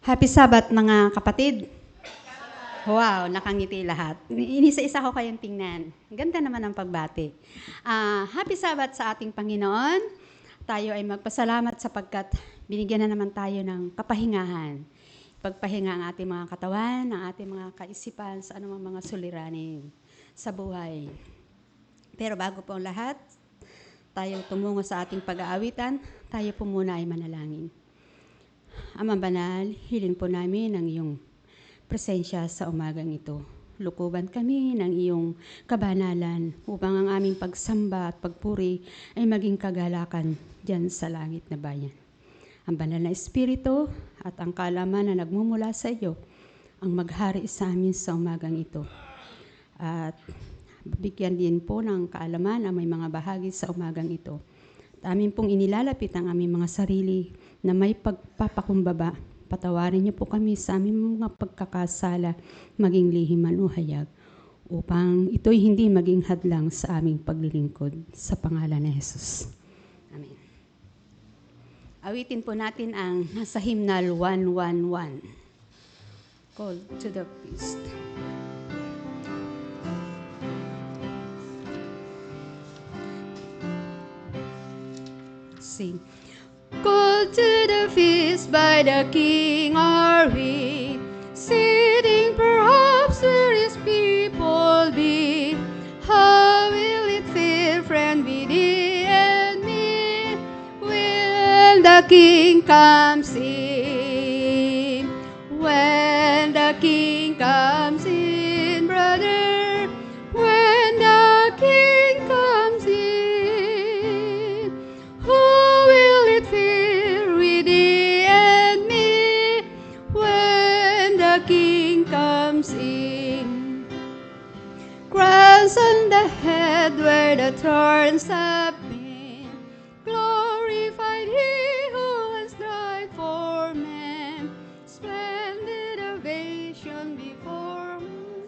Happy Sabbath mga kapatid. Wow, nakangiti lahat. Inisa-isa ko kayong tingnan. Ganda naman ang pagbati. Happy Sabbath sa ating Panginoon. Tayo ay magpasalamat sapagkat binigyan na naman tayo ng kapahingahan. Pagpahinga ang ating mga katawan, ang ating mga kaisipan sa anumang mga suliranin sa buhay. Pero bago po ang lahat, tayo tumungo sa ating pag-aawitan, tayo po muna ay manalangin. Ama Banal, hilin po namin ang iyong presensya sa umagang ito. Lukuban kami ng iyong kabanalan upang ang aming pagsamba at pagpuri ay maging kagalakan dyan sa langit na bayan. Ang banal na Espiritu at ang kaalaman na nagmumula sa iyo ang maghari sa amin sa umagang ito. At bigyan din po ng kaalaman ang may mga bahagi sa umagang ito. At amin pong inilalapit ang aming mga sarili na may pagpapakumbaba. Patawarin niyo po kami sa aming mga pagkakasala, maging lihim man o hayag, upang ito'y hindi maging hadlang sa aming paglilingkod. Sa pangalan ni Jesus. Amen. Awitin po natin ang nasa hymnal 111. Call to the feast. Sing. Called to the feast by the King are we, sitting perhaps where his people be. How will it feel, friend, with thee and me, when the King comes in? When the King comes in, brother, when the King comes in, who will it feel with thee and me, when the King comes in? Crowns on the head where the thorns have been, glorified he who has died for men, splendid ovation before him,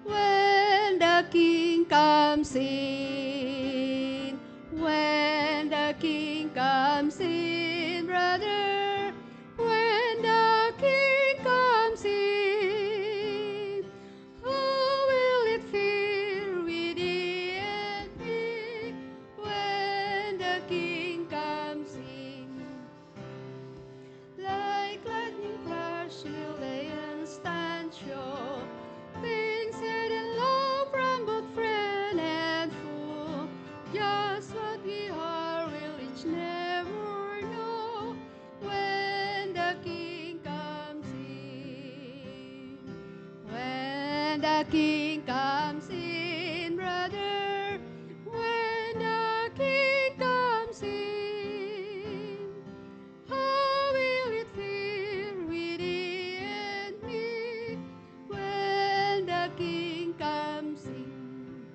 when the King comes in. When the King comes in, brother, when the King comes in, who will it feel with thee and me, when the King comes in? Like lightning flash will the instant show, things said in love from both friend and foe, just what we are will each never know, when the King comes in. When the King comes in, brother, when the King comes in, how will it feel with thee and me, when the King comes in?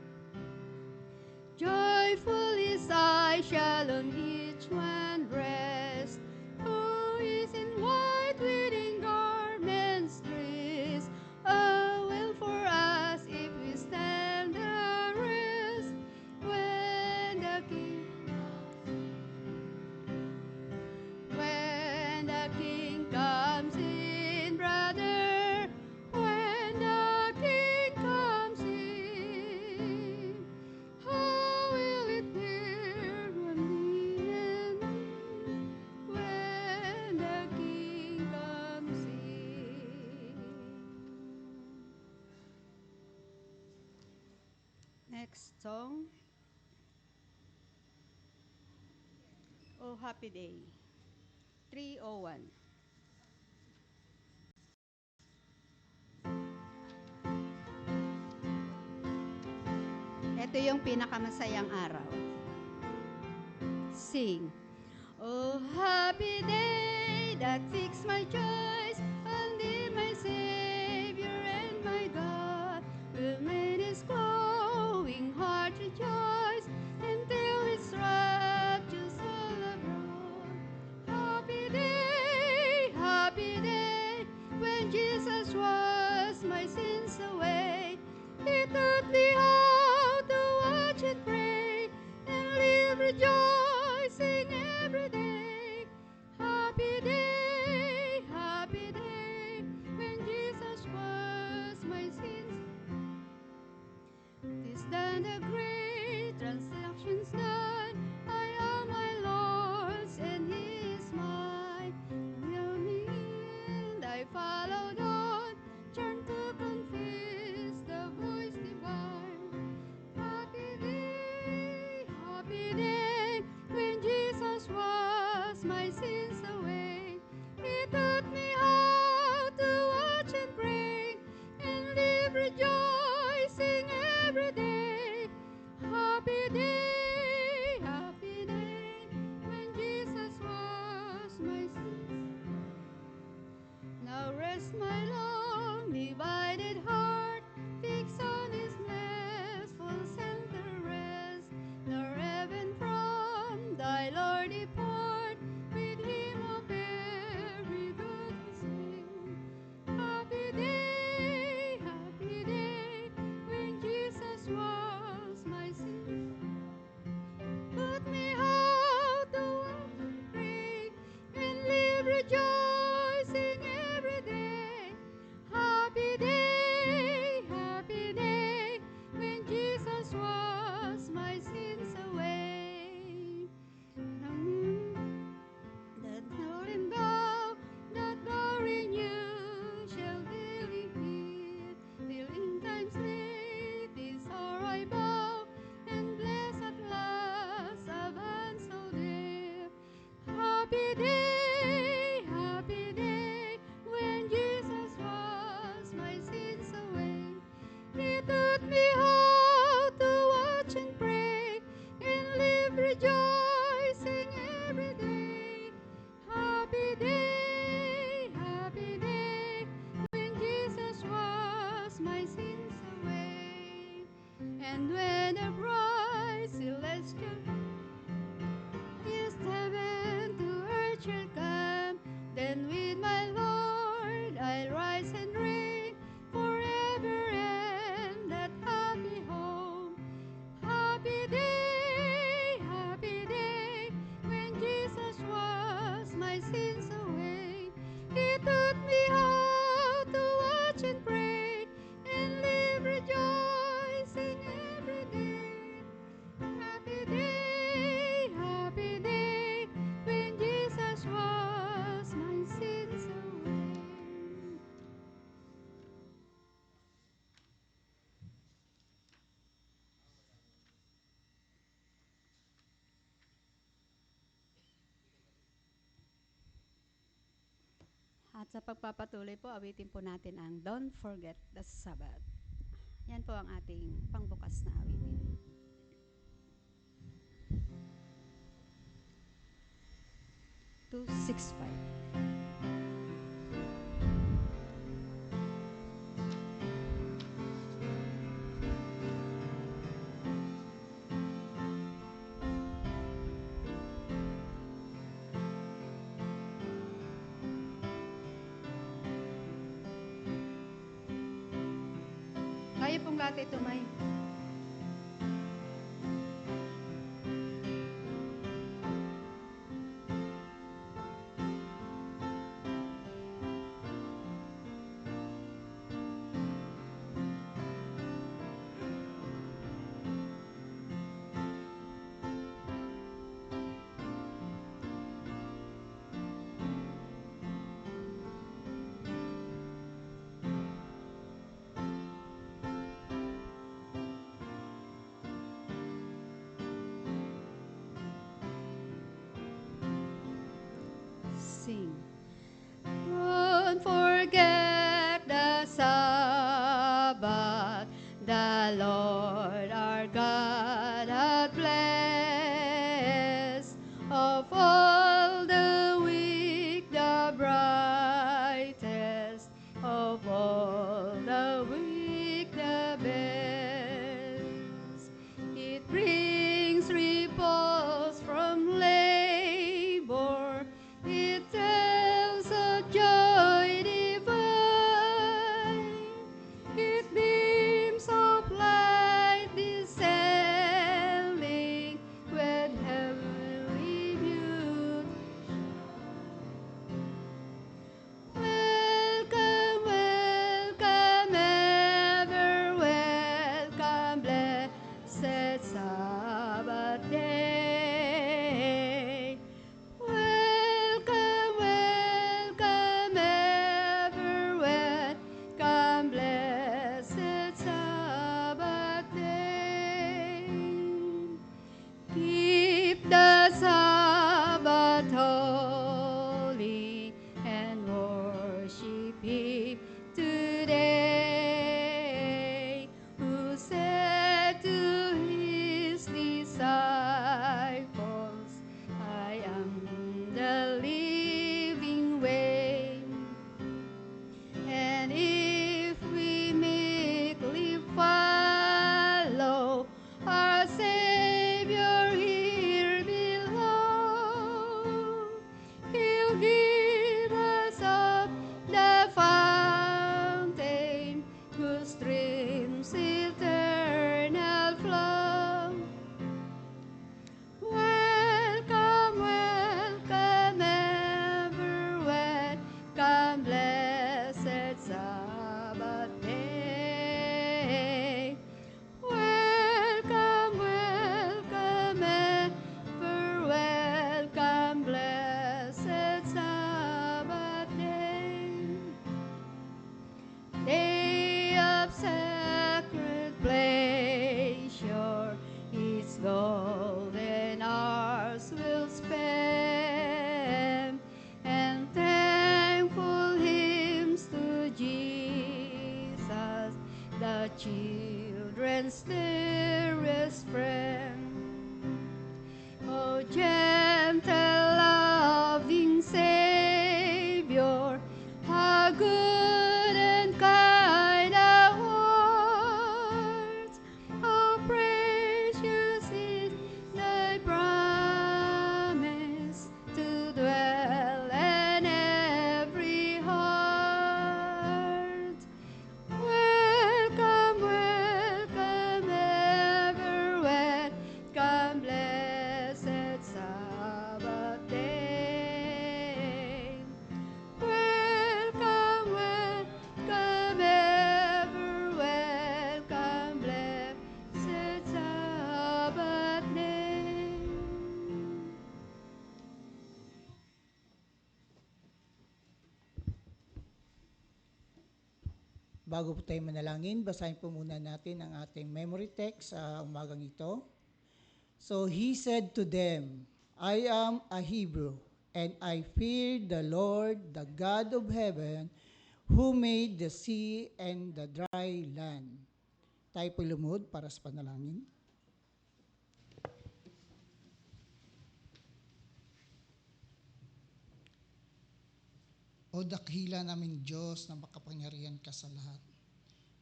Joyful his eye shall on each one rest, who is in white wedding garments dressed. Oh, well for us if we stand the rest, when the King comes in, brother, when the King comes in, how will it feel with me and me, when the King comes in? Next song. Oh Happy Day, 301. Ito yung pinakamasayang araw. Sing. Oh, happy day that fixed my choice, and in my Savior and my God will make his glowing heart rejoice, until its raptures all abroad. Happy day, when Jesus was my sins away. He taught me how to watch and pray, and live rejoicing every day. Happy day, At sa pagpapatuloy po, awitin po natin ang Don't Forget the Sabbath. Yan po ang ating pangbukas na awitin. 265. Kaya pong gati tumay. Sing. Don't forget the Sabbath, the Lord our God hath blessed. Of all the week the brightest, of all the week the best. It brings repose from labor, it tells of joy divine, it beams of light descending with heavenly beauty. Welcome, welcome, ever welcome, blessed Sabbath day. Welcome, welcome, ever welcome, blessed Sabbath day. Keep the Sabbath holy and worship Him today, who said to His disciples, I am the living way. And if we meekly follow our Savior here below, He'll give us up the fountain whose streams eternal flow. Welcome, welcome, ever welcome, blessed Sabbath day. Welcome, welcome, ever welcome, blessed Sabbath day. Day of sacred pleasure, its golden hours will spend, and thankful hymns to Jesus, the children's dearest friend. O gentle, loving Savior, how good and kind thou art! How precious is thy promise to dwell in every heart. Welcome, welcome, ever welcome, blessed Sabbath day. Welcome, welcome, ever welcome, blessed Sabbath day. Bago po tayo manalangin, basahin po muna natin ang ating memory text sa umagang ito. So he said to them, I am a Hebrew, and I feared the Lord, the God of heaven, who made the sea and the dry land. Tayo po'y lumuhod para sa panalangin. O dakhila naming Diyos na makapangyarihan ka sa lahat,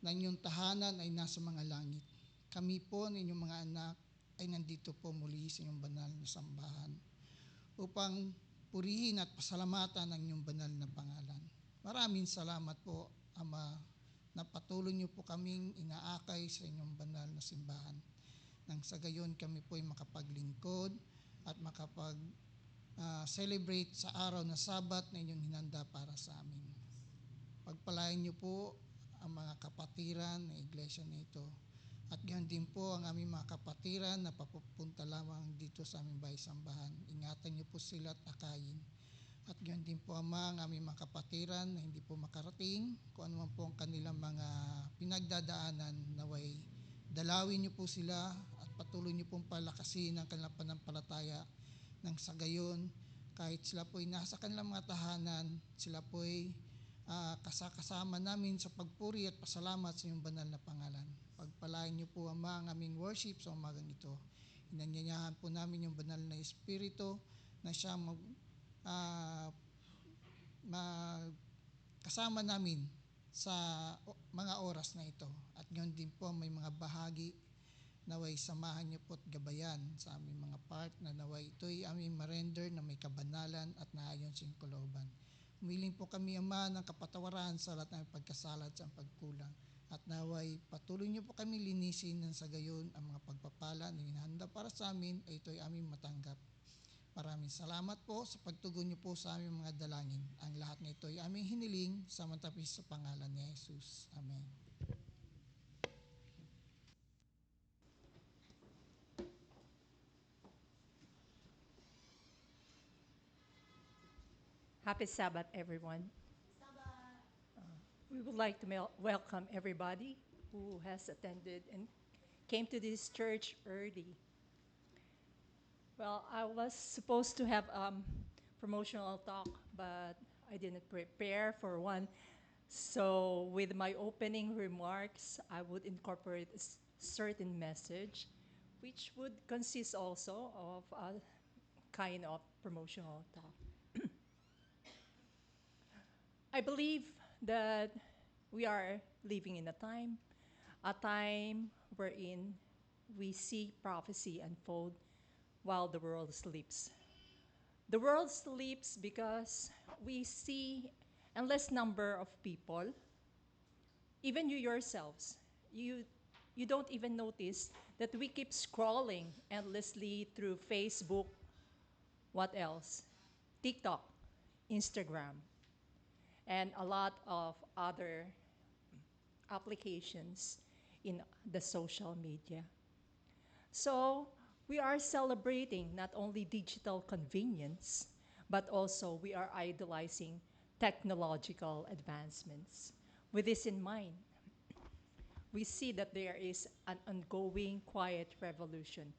na inyong tahanan ay nasa mga langit. Kami po, ninyong mga anak, ay nandito po muli sa inyong banal na sambahan upang purihin at pasalamatan ang inyong banal na pangalan. Maraming salamat po, Ama, na patuloy niyo po kaming inaakay sa inyong banal na simbahan. Nang sa gayon kami po ay makapaglingkod at celebrate sa araw na Sabat na inyong hinanda para sa amin. Pagpalain niyo po ang mga kapatiran ng iglesia nito. At gayon din po ang aming mga kapatiran na papupunta lamang dito sa aming bahay-sambahan. Ingatan niyo po sila at akayin. At gayon din po, Ama, ang aming mga kapatiran na hindi po makarating, kung ano man po ang kanilang mga pinagdadaanan, naway dalawin niyo po sila at patuloy niyo pong palakasin ang kanilang panampalataya. Nang sa gayon, kahit sila po ay nasa kanilang mga tahanan, sila po ay kasama namin sa pagpuri at pasalamat sa iyong banal na pangalan. Pagpalain niyo po, Ama, ang aming worship sa umagang ito. Inanyanyahan po namin yung banal na Espiritu na siya kasama namin sa mga oras na ito. At ngayon din po may mga bahagi naway samahan niyo po at gabayan sa aming mga part na naway ito'y aming marender na may kabanalan at naayon sa kalooban. Humiling po kami, Ama, ng kapatawaran sa lahat ng pagkasala at sa pagkulang. At naway patuloy niyo po kami linisin ng sa gayon ang mga pagpapala na hinahanda para sa amin ay ito'y aming matanggap. Maraming salamat po sa pagtugon niyo po sa aming mga dalangin. Ang lahat na ito ay aming hiniling sa matapis sa pangalan ni Jesus. Amen. Happy Sabbath, everyone. We would like to welcome everybody who has attended and came to this church early. Well, I was supposed to have promotional talk, but I didn't prepare for one. So with my opening remarks, I would incorporate a certain message, which would consist also of a kind of promotional talk. I believe that we are living in a time wherein we see prophecy unfold while the world sleeps. The world sleeps because we see endless number of people, even you yourselves, you don't even notice that we keep scrolling endlessly through Facebook, what else? TikTok, Instagram, and a lot of other applications in the social media. So we are celebrating not only digital convenience, but also we are idolizing technological advancements. With this in mind, we see that there is an ongoing quiet revolution,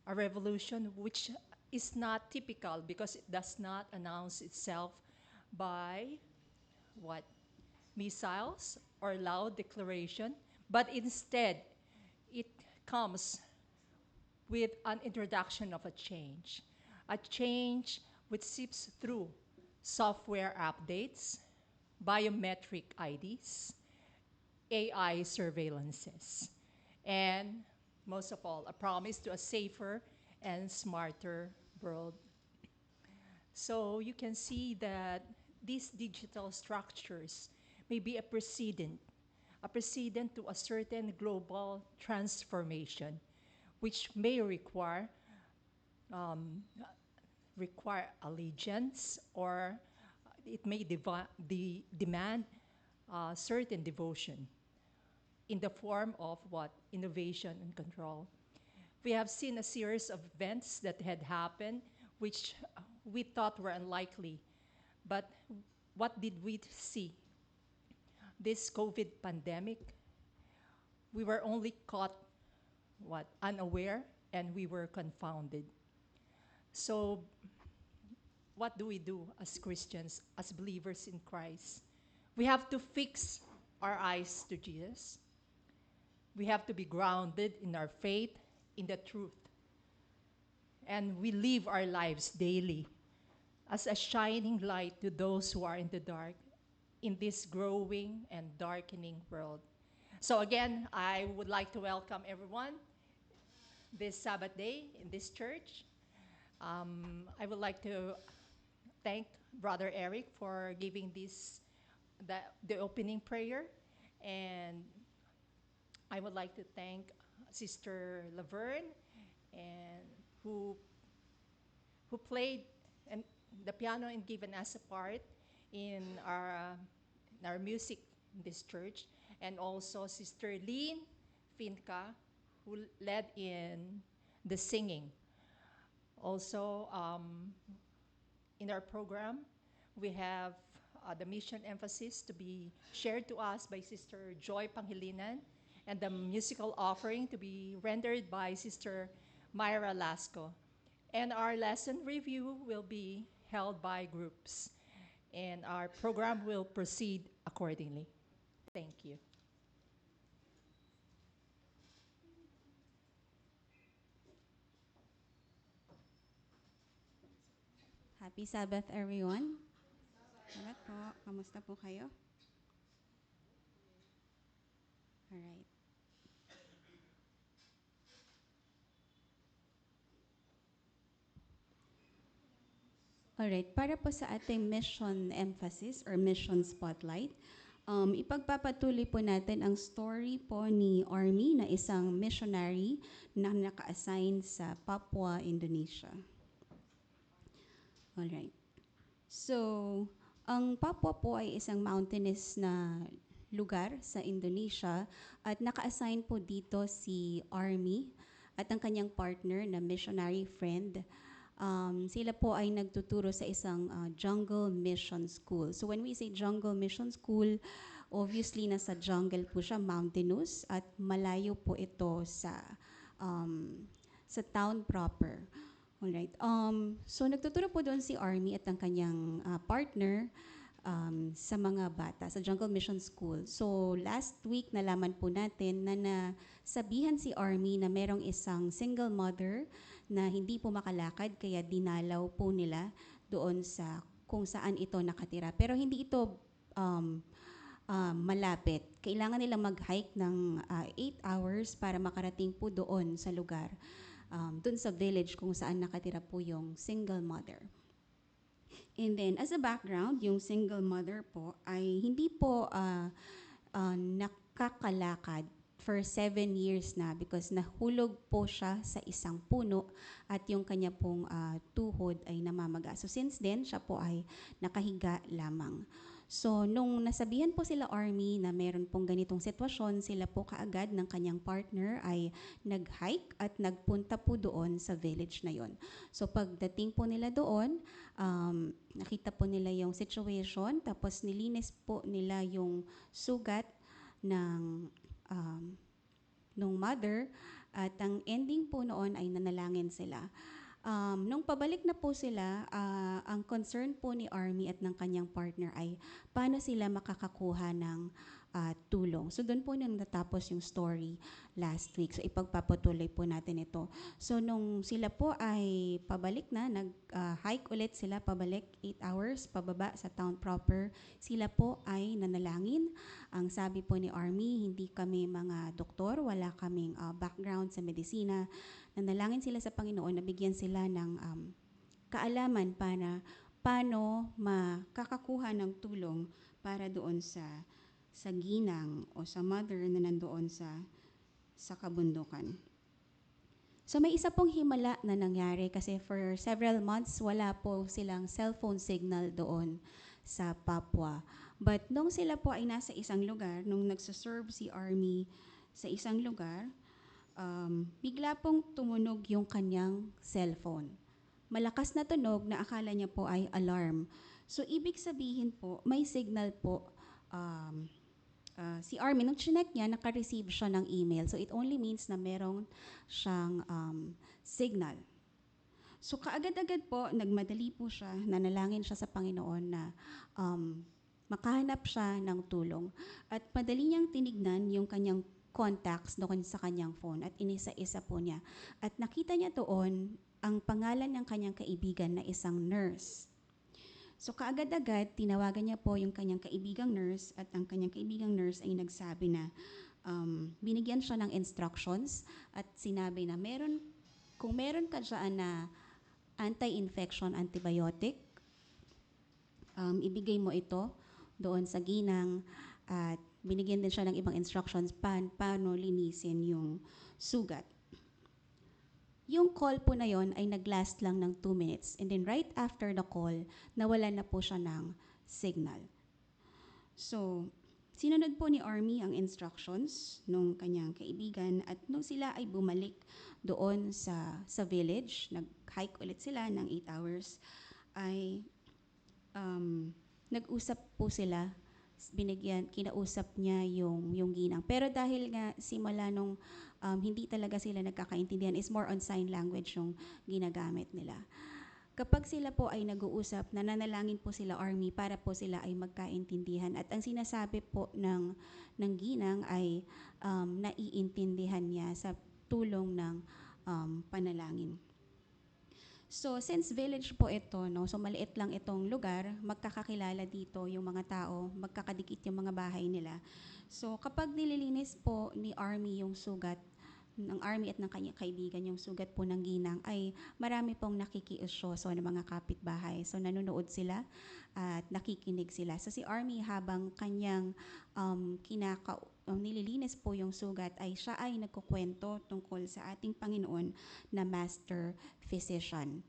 a revolution which is not typical because it does not announce itself by what? Missiles or loud declaration, but instead it comes with an introduction of a change which seeps through software updates, biometric IDs, AI surveillances, and most of all, a promise to a safer and smarter world. So you can see that these digital structures may be a precedent to a certain global transformation, which may require allegiance, or it may demand certain devotion in the form of what? Innovation and control. We have seen a series of events that had happened which we thought were unlikely. But what did we see? This COVID pandemic, we were only caught unaware, and we were confounded. So what do we do as Christians, as believers in Christ? We have to fix our eyes to Jesus. We have to be grounded in our faith, in the truth. And we live our lives daily as a shining light to those who are in the dark in this growing and darkening world. So again, I would like to welcome everyone this Sabbath day in this church. I would like to thank Brother Eric for giving the opening prayer, and I would like to thank Sister Laverne, and who played and the piano and given us a part in our music in this church, and also Sister Lean Finca, who led in the singing. Also, in our program, we have the mission emphasis to be shared to us by Sister Joy Panghilinan, and the musical offering to be rendered by Sister Myra Lasco. And our lesson review will be held by groups, and our program will proceed accordingly. Thank you. Happy Sabbath, everyone. Salamat po. Kamusta po kayo? Alright. Alright, para po sa ating mission emphasis or mission spotlight, ipagpapatuloy po natin ang story po ni Army na isang missionary na naka-assign sa Papua, Indonesia. Alright. So, ang Papua po ay isang mountainous na lugar sa Indonesia at naka-assign po dito si Army at ang kanyang partner na missionary friend. Sila po ay nagtuturo sa isang jungle mission school. So when we say jungle mission school, obviously nasa jungle po siya, mountainous, at malayo po ito sa town proper. Alright. So nagtuturo po doon si Army at ang kanyang partner sa mga bata sa Jungle Mission School. So last week nalaman po natin na nasabihan si Army na merong isang single mother na hindi po makalakad kaya dinalaw po nila doon sa kung saan ito nakatira. Pero hindi ito malapit. Kailangan nilang mag-hike ng 8 hours para makarating po doon sa lugar. Doon sa village kung saan nakatira po yung single mother. And then, as a background, yung single mother po ay hindi po nakakalakad for 7 years na because nahulog po siya sa isang puno at yung kanya pong tuhod ay namamaga. So since then, siya po ay nakahiga lamang. So nung nasabihan po sila Army na meron pong ganitong sitwasyon, sila po kaagad ng kanyang partner ay nag-hike at nagpunta po doon sa village na yon. So pagdating po nila doon, nakita po nila yung situation, tapos nilinis po nila yung sugat ng nung mother, at ang ending po noon ay nanalangin sila. Nung pabalik na po sila, ang concern po ni Army at ng kanyang partner ay paano sila makakakuha ng tulong. So doon po nang natapos yung story last week. So ipagpapatuloy po natin ito. So nung sila po ay pabalik na, nag-hike ulit sila pabalik 8 hours pababa sa town proper, sila po ay nanalangin. Ang sabi po ni Army, hindi kami mga doktor, wala kaming background sa medisina. Nanalangin sila sa Panginoon, nabigyan sila ng kaalaman para paano makakakuha ng tulong para doon sa ginang o sa mother na nandoon sa kabundukan. So may isa pong himala na nangyari kasi for several months wala po silang cellphone signal doon sa Papua. But nung sila po ay nasa isang lugar, nung nagsaserve si Army sa isang lugar, bigla pong tumunog yung kanyang cellphone. Malakas na tunog na akala niya po ay alarm. So ibig sabihin po, may signal po si Army. Nung chinek niya, naka-receive siya ng email. So it only means na merong siyang signal. So kaagad-agad po, nagmadali po siya, nanalangin siya sa Panginoon na makahanap siya ng tulong. At madali niyang tinignan yung kanyang contacts doon sa kanyang phone at inisa-isa po niya. At nakita niya doon ang pangalan ng kanyang kaibigan na isang nurse. So kaagad-agad, tinawagan niya po yung kanyang kaibigang nurse at ang kanyang kaibigang nurse ay nagsabi na binigyan siya ng instructions at sinabi na kung meron ka dyan na anti-infection antibiotic, ibigay mo ito doon sa ginang at binigyan din siya ng ibang instructions paano linisin yung sugat. Yung call po na yon ay naglast lang ng 2 minutes and then right after the call, nawala na po siya ng signal. So, sinunod po ni Army ang instructions nung kanyang kaibigan at nung sila ay bumalik doon sa village, nag-hike ulit sila ng 8 hours, ay nag-usap po sila, kinausap niya yung ginang. Pero dahil nga simula nung hindi talaga sila nagkakaintindihan, is more on sign language yung ginagamit nila. Kapag sila po ay nag-uusap, nananalangin po sila Army para po sila ay magkaintindihan. At ang sinasabi po ng ginang ay naiintindihan niya sa tulong ng panalangin. So, since village po ito, no, so maliit lang itong lugar, magkakakilala dito yung mga tao, magkakadikit yung mga bahay nila. So, kapag nililinis po ni Army yung sugat, ng Army at ng kanyang kaibigan yung sugat po ng ginang, ay marami pong nakikiusyoso ng mga kapitbahay. So, nanonood sila at nakikinig sila. So, si Army habang kanyang nililinis po yung sugat, ay siya ay nagkukwento tungkol sa ating Panginoon na Master Physician.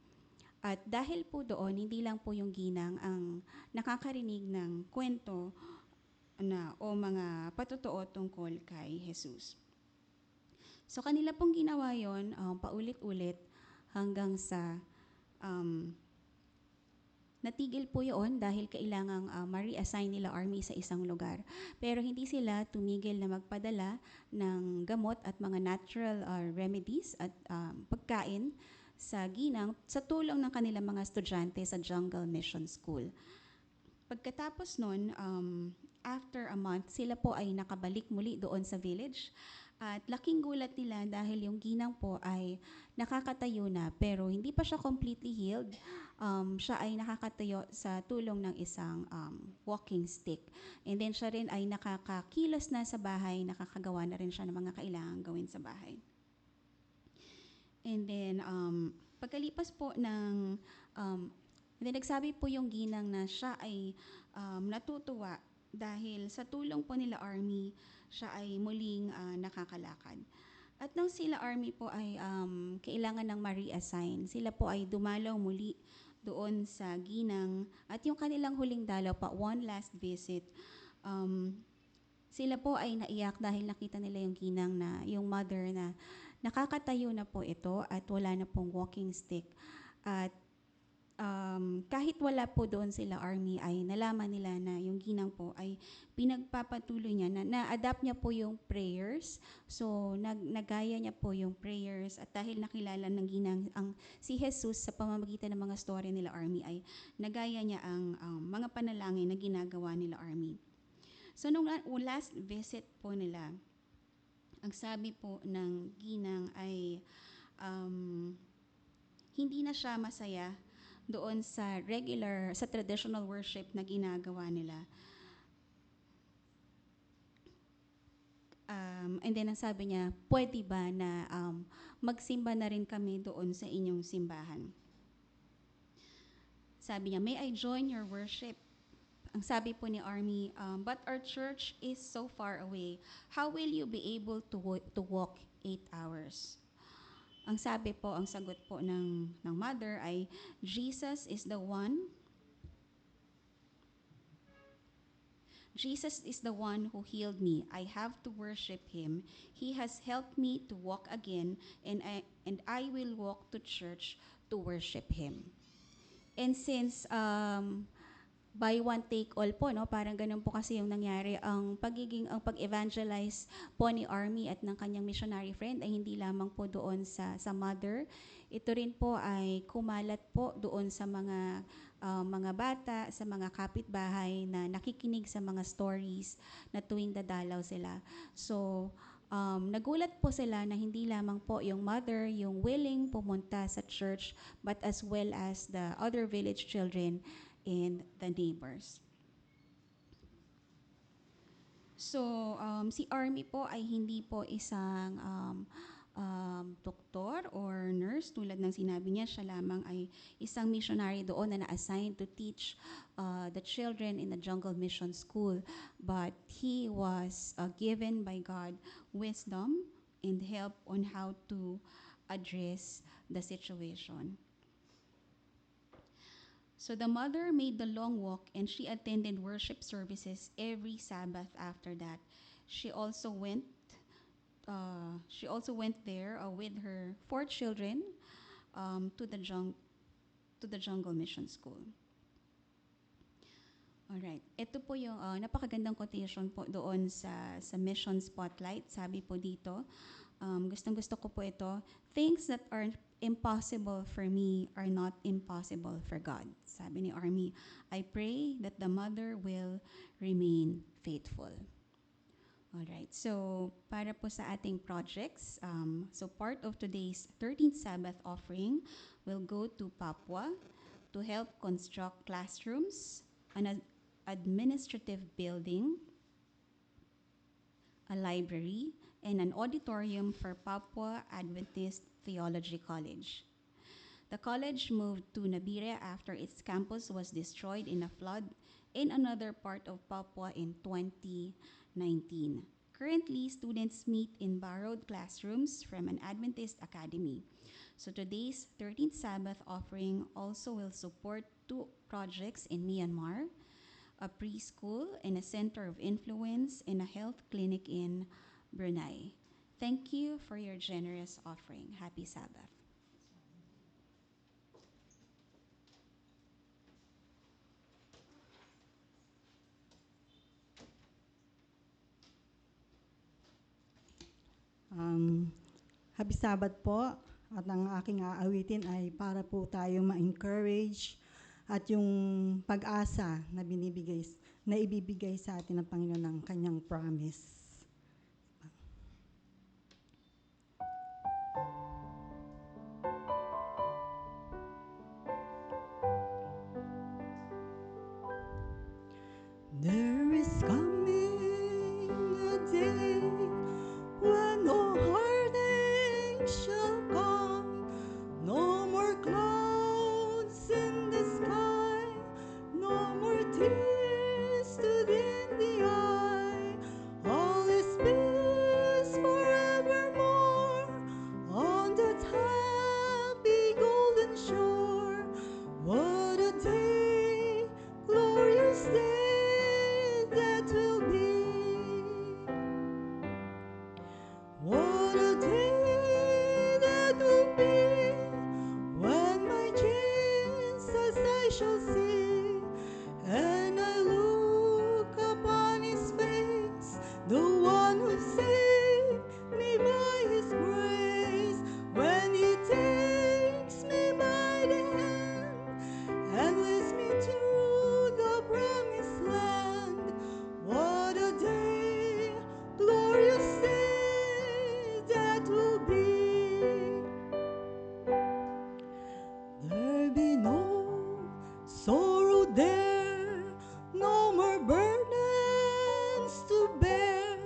At dahil po doon, hindi lang po yung ginang ang nakakarinig ng kwento o mga patotoo tungkol kay Jesus. So kanila pong ginawa yon paulit-ulit hanggang sa natigil po yun dahil kailangang ma-reassign nila Army sa isang lugar. Pero hindi sila tumigil na magpadala ng gamot at mga natural remedies at pagkain sa ginang sa tulong ng kanilang mga estudyante sa Jungle Mission School. Pagkatapos nun, after a month, sila po ay nakabalik muli doon sa village. At laking gulat nila dahil yung ginang po ay nakakatayo na pero hindi pa siya completely healed. Siya ay nakakatayo sa tulong ng isang walking stick. And then siya rin ay nakakakilos na sa bahay, nakakagawa na rin siya ng mga kailangang gawin sa bahay. And then pagkalipas po ng then nagsabi po yung ginang na siya ay natutuwa dahil sa tulong po nila Army, siya ay muling nakakalakad. At nang sila Army po ay kailangan ng ma-reassign, sila po ay dumalaw muli doon sa ginang at yung kanilang huling dalaw pa, one last visit, sila po ay naiyak dahil nakita nila yung ginang na, yung mother na nakakatayo na po ito at wala na pong walking stick. At kahit wala po doon sila Army ay nalaman nila na yung ginang po ay pinagpapatuloy niya na-adapt niya po yung prayers. So nagaya niya po yung prayers at dahil nakilala ng ginang si Jesus sa pamamagitan ng mga story nila Army ay nagaya niya ang mga panalangin na ginagawa nila Army. So nung last visit po nila, ang sabi po ng ginang ay hindi na siya masaya doon sa traditional worship na ginagawa nila. And then ang sabi niya, pwede ba na magsimba na rin kami doon sa inyong simbahan? Sabi niya, may I join your worship? Ang sabi po ni Army, but our church is so far away. How will you be able to walk 8 hours? Ang sabi po, ang sagot po ng mother ay, Jesus is the one who healed me. I have to worship him. He has helped me to walk again, and I will walk to church to worship him. And since buy one take all po, no? Parang ganun po kasi yung nangyari. Ang pag-evangelize po ni Army at ng kanyang missionary friend ay hindi lamang po doon sa mother. Ito rin po ay kumalat po doon sa mga bata, sa mga kapitbahay na nakikinig sa mga stories na tuwing dadalaw sila. So, nagulat po sila na hindi lamang po yung mother yung willing pumunta sa church, but as well as the other village children and the neighbors. So, si Army po ay hindi po isang doktor or nurse. Tulad ng sinabi niya, siya lamang ay isang missionary doon na na-assigned to teach the children in the Jungle Mission School. But he was given by God wisdom and help on how to address the situation. So the mother made the long walk and she attended worship services every Sabbath after that. She also went there with her 4 children to the Jungle Mission School. Alright, ito po yung napakagandang quotation po doon sa Mission Spotlight. Sabi po dito, gustong-gusto ko po ito, things that are impossible for me are not impossible for God. Sabi ni Army, I pray that the mother will remain faithful. Alright, so para po sa ating projects, so part of today's 13th Sabbath offering will go to Papua to help construct classrooms, an administrative building, a library, and an auditorium for Papua Adventist Theology College. The college moved to Nabire after its campus was destroyed in a flood in another part of Papua in 2019. Currently, students meet in borrowed classrooms from an Adventist academy. So today's 13th Sabbath offering also will support 2 projects in Myanmar, a preschool and a center of influence, and a health clinic in Brunei. Thank you for your generous offering. Happy Sabbath. Happy Sabbath po. At ang aking aawitin ay para po tayo ma-encourage at yung pag-asa na ibibigay sa atin ng Panginoon ng kanyang promise. There is coming a day when all heartache shall come, no more clouds in the sky, no more tears to dim the eye. All is peace forevermore on that happy golden shore. What a day, glorious day that will be. What a day that will be when my Jesus I shall see, and I look upon his face, the one who saved me by his grace, when he takes me by the hand and leads me to the promised land. What a day, glorious day that will be. There be no sorrow there, no more burdens to bear,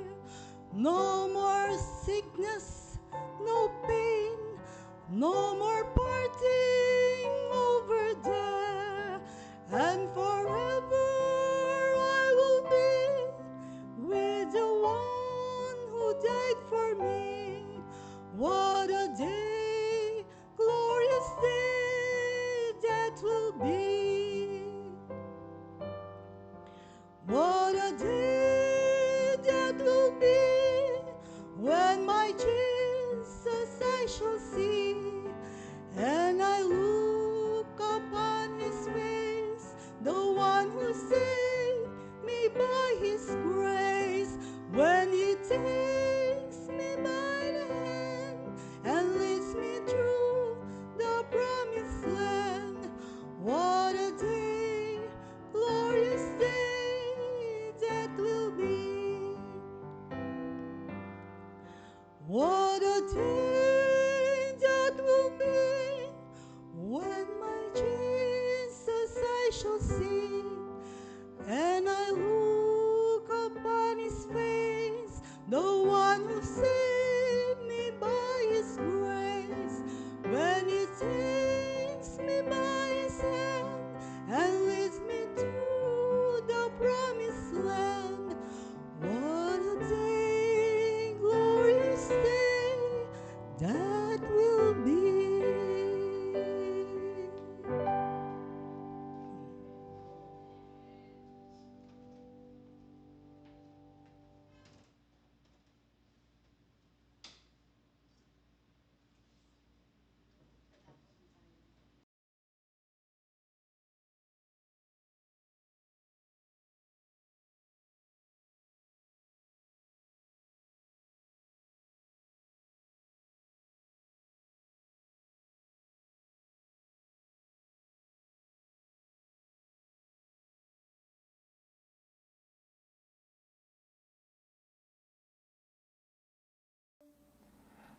no more sickness, no pain, no more parting over there, and forever I will be with the one who died for me. What a day, glorious day that will be. What a day that will be when my Jesus I shall see, and I look upon his face, the one who What a day that will be when my Jesus I shall see, and I look upon his face, the one who saved me by his grace, when he takes me by his hand and leads me to the promised land. What a day, glorious day that will be.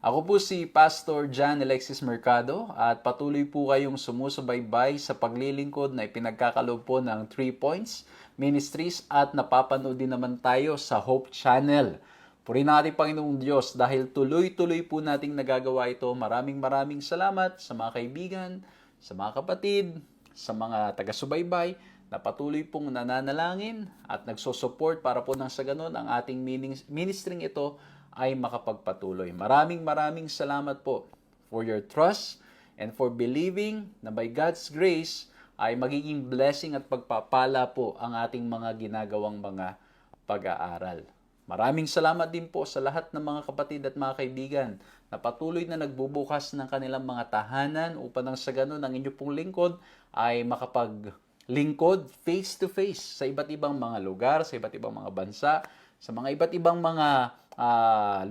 Ako po si Pastor John Alexis Mercado at patuloy po kayong sumusubaybay sa paglilingkod na ipinagkakaloob po ng 3 Points Ministries at napapanood din naman tayo sa Hope Channel. Purihin ang ating Panginoong Diyos dahil tuloy-tuloy po nating nagagawa ito. Maraming salamat sa mga kaibigan, sa mga kapatid, sa mga taga-subaybay na patuloy pong nananalangin at nagsosupport para po nang sa ganun ang ating ministering ito ay makapagpatuloy. Maraming salamat po for your trust and for believing na by God's grace ay magiging blessing at pagpapala po ang ating mga ginagawang mga pag-aaral. Maraming salamat din po sa lahat ng mga kapatid at mga kaibigan na patuloy na nagbubukas ng kanilang mga tahanan upang nang sa ganun ang inyo pong lingkod ay makapaglingkod face to face sa iba't ibang mga lugar, sa iba't ibang mga bansa, sa mga iba't ibang mga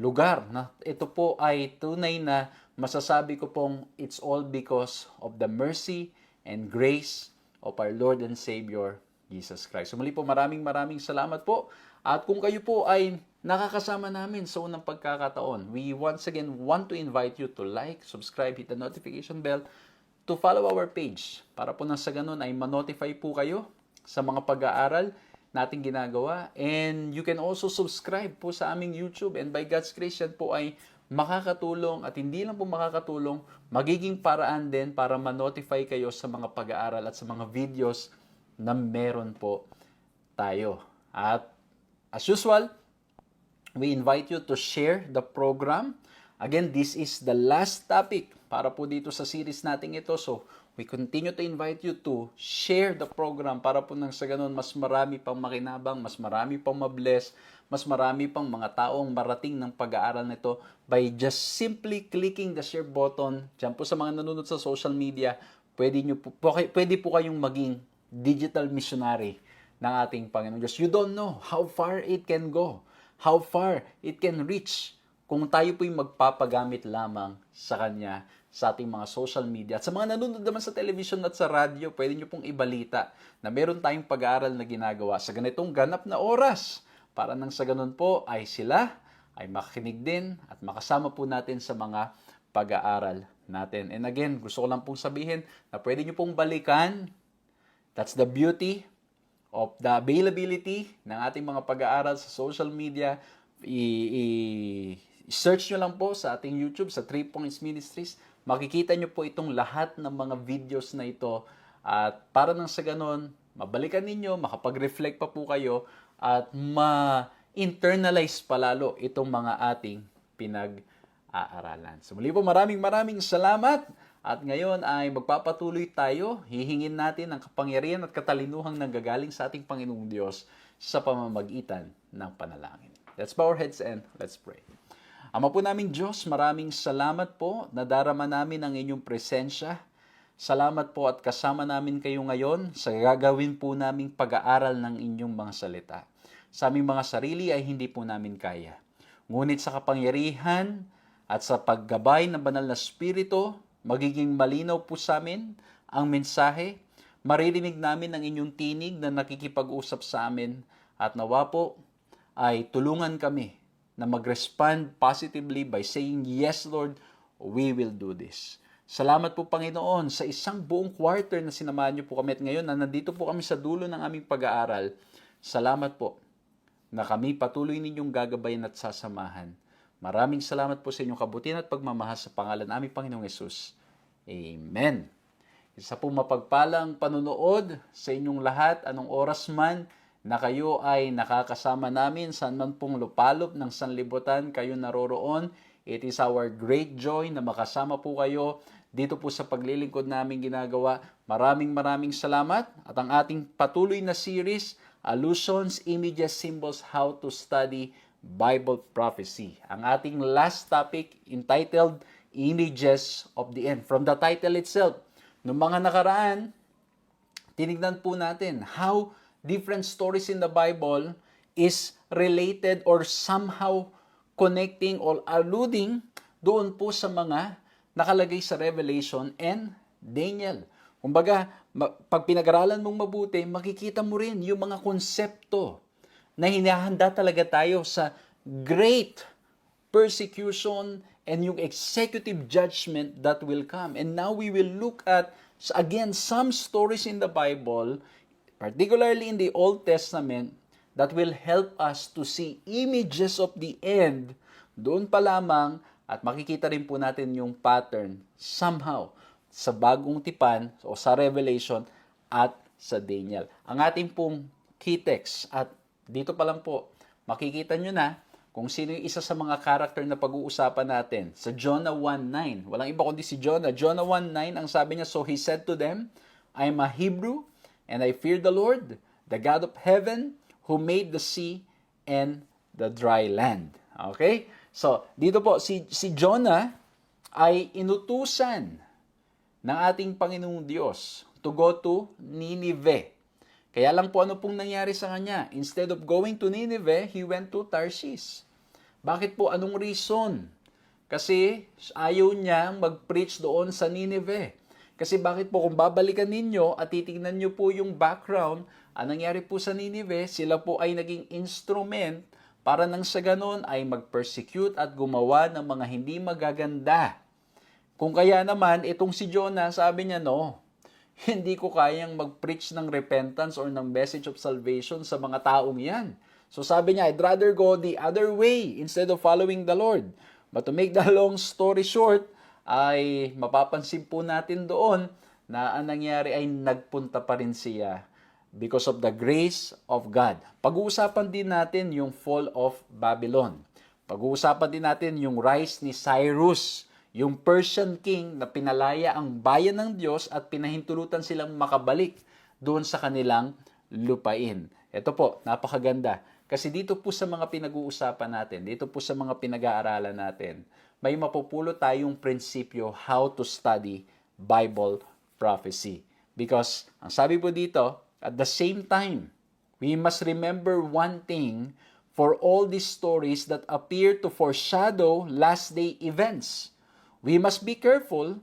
lugar na ito po ay tunay na masasabi ko pong it's all because of the mercy and grace of our Lord and Savior Jesus Christ. So muli po maraming salamat po. At kung kayo po ay nakakasama namin sa unang pagkakataon, we once again want to invite you to like, subscribe, hit the notification bell, to follow our page para po nang sa ganun ay ma-notify po kayo sa mga pag-aaral nating ginagawa. And you can also subscribe po sa aming YouTube, and by God's grace yan po ay makakatulong, at hindi lang po makakatulong, magiging paraan din para ma-notify kayo sa mga pag-aaral at sa mga videos na meron po tayo. At as usual, we invite you to share the program. Again, this is the last topic para po dito sa series natin ito. So, we continue to invite you to share the program para po nang sa ganun mas marami pang makinabang, mas marami pang mabless, mas marami pang mga taong marating ng pag-aaral nito by just simply clicking the share button. Diyan po sa mga nanonood sa social media, pwede po kayong maging digital missionary ng ating Panginoon Diyos. You don't know how far it can go, how far it can reach kung tayo po'y magpapagamit lamang sa Kanya sa ating mga social media. At sa mga nanonood naman sa television at sa radyo, pwede nyo pong ibalita na meron tayong pag-aaral na ginagawa sa ganitong ganap na oras para nang sa ganun po ay sila ay makinig din at makasama po natin sa mga pag-aaral natin. And again, gusto ko lang pong sabihin na pwede nyo pong balikan. That's the beauty of the availability ng ating mga pag-aaral sa social media. I-search nyo lang po sa ating YouTube, sa 3 Points Ministries. Makikita nyo po itong lahat ng mga videos na ito. At para nang sa ganun, mabalikan ninyo, makapag-reflect pa po kayo, at ma-internalize palalo itong mga ating pinag-aaralan. So muli po, maraming salamat. At ngayon ay magpapatuloy tayo. Hihingin natin ang kapangyarihan at katalinuhang nanggagaling sa ating Panginoong Diyos sa pamamagitan ng panalangin. Let's bow our heads and let's pray. Ama po naming Diyos, maraming salamat po na darama namin ang inyong presensya. Salamat po at kasama namin kayo ngayon sa gagawin po naming pag-aaral ng inyong mga salita. Sa aming mga sarili ay hindi po namin kaya. Ngunit sa kapangyarihan at sa paggabay ng banal na Espiritu, magiging malinaw po sa amin ang mensahe. Maririnig namin ang inyong tinig na nakikipag-usap sa amin, at nawa po ay tulungan kami na mag-respond positively by saying, "Yes, Lord, we will do this." Salamat po, Panginoon, sa isang buong quarter na sinamahan niyo po kami at ngayon na nandito po kami sa dulo ng aming pag-aaral. Salamat po na kami patuloy ninyong gagabayan at sasamahan. Maraming salamat po sa inyong kabutihan at pagmamahal sa pangalan naming Panginoong Yesus. Amen. Isa po mapagpalang panunood sa inyong lahat, anong oras man na kayo ay nakakasama namin, saan man pong lupalop ng sanlibutan kayo naroroon. It is our great joy na makasama po kayo dito po sa paglilingkod namin ginagawa. Maraming salamat at ang ating patuloy na series, Allusions, Images, Symbols, How to Study Bible Prophecy. Ang ating last topic entitled Images of the End. From the title itself, noong mga nakaraan, tinignan po natin how different stories in the Bible is related or somehow connecting or alluding doon po sa mga nakalagay sa Revelation and Daniel. Kumbaga, pag pinag-aralan mong mabuti, makikita mo rin yung mga konsepto na hinahanda talaga tayo sa great persecution and yung executive judgment that will come. And now we will look at, again, some stories in the Bible, particularly in the Old Testament, that will help us to see images of the end doon pa lamang at makikita rin po natin yung pattern somehow sa bagong tipan o sa Revelation at sa Daniel. Ang ating pong key text at dito pa lang po makikita nyo na kung sino yung isa sa mga character na pag-uusapan natin. Sa Jonah 1:9, walang iba kundi si Jonah. Jonah 1:9, ang sabi niya, "So he said to them, I am a Hebrew and I fear the Lord, the God of heaven, who made the sea and the dry land." Okay? So, dito po, si Jonah ay inutusan ng ating Panginoong Diyos to go to Nineveh. Kaya lang po ano pong nangyari sa kanya? Instead of going to Nineveh, he went to Tarshish. Bakit po? Anong reason? Kasi ayaw niya mag-preach doon sa Nineveh. Kasi bakit po kung babalikan ninyo at titignan nyo po yung background, ang nangyari po sa Nineveh, sila po ay naging instrument para nang sa ganon ay mag-persecute at gumawa ng mga hindi magaganda. Kung kaya naman, itong si Jonah, sabi niya, no, hindi ko kayang mag-preach ng repentance or ng message of salvation sa mga taong yan. So sabi niya, I'd rather go the other way instead of following the Lord. But to make the long story short, ay mapapansin po natin doon na ang nangyari ay nagpunta pa rin siya because of the grace of God. Pag-uusapan din natin yung fall of Babylon. Pag-uusapan din natin yung rise ni Cyrus, yung Persian king na pinalaya ang bayan ng Diyos at pinahintulutan silang makabalik doon sa kanilang lupain. Ito po, napakaganda. Kasi dito po sa mga pinag-uusapan natin, dito po sa mga pinag-aaralan natin, may mapupulot tayong prinsipyo how to study Bible prophecy. Because, ang sabi po dito, at the same time, we must remember one thing for all these stories that appear to foreshadow last day events. We must be careful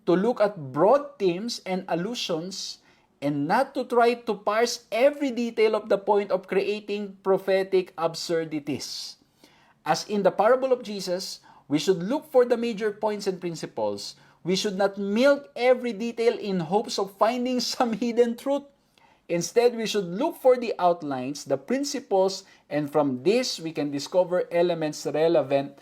to look at broad themes and allusions and not to try to parse every detail of the point of creating prophetic absurdities. As in the parable of Jesus, we should look for the major points and principles. We should not milk every detail in hopes of finding some hidden truth. Instead, we should look for the outlines, the principles, and from this, we can discover elements relevant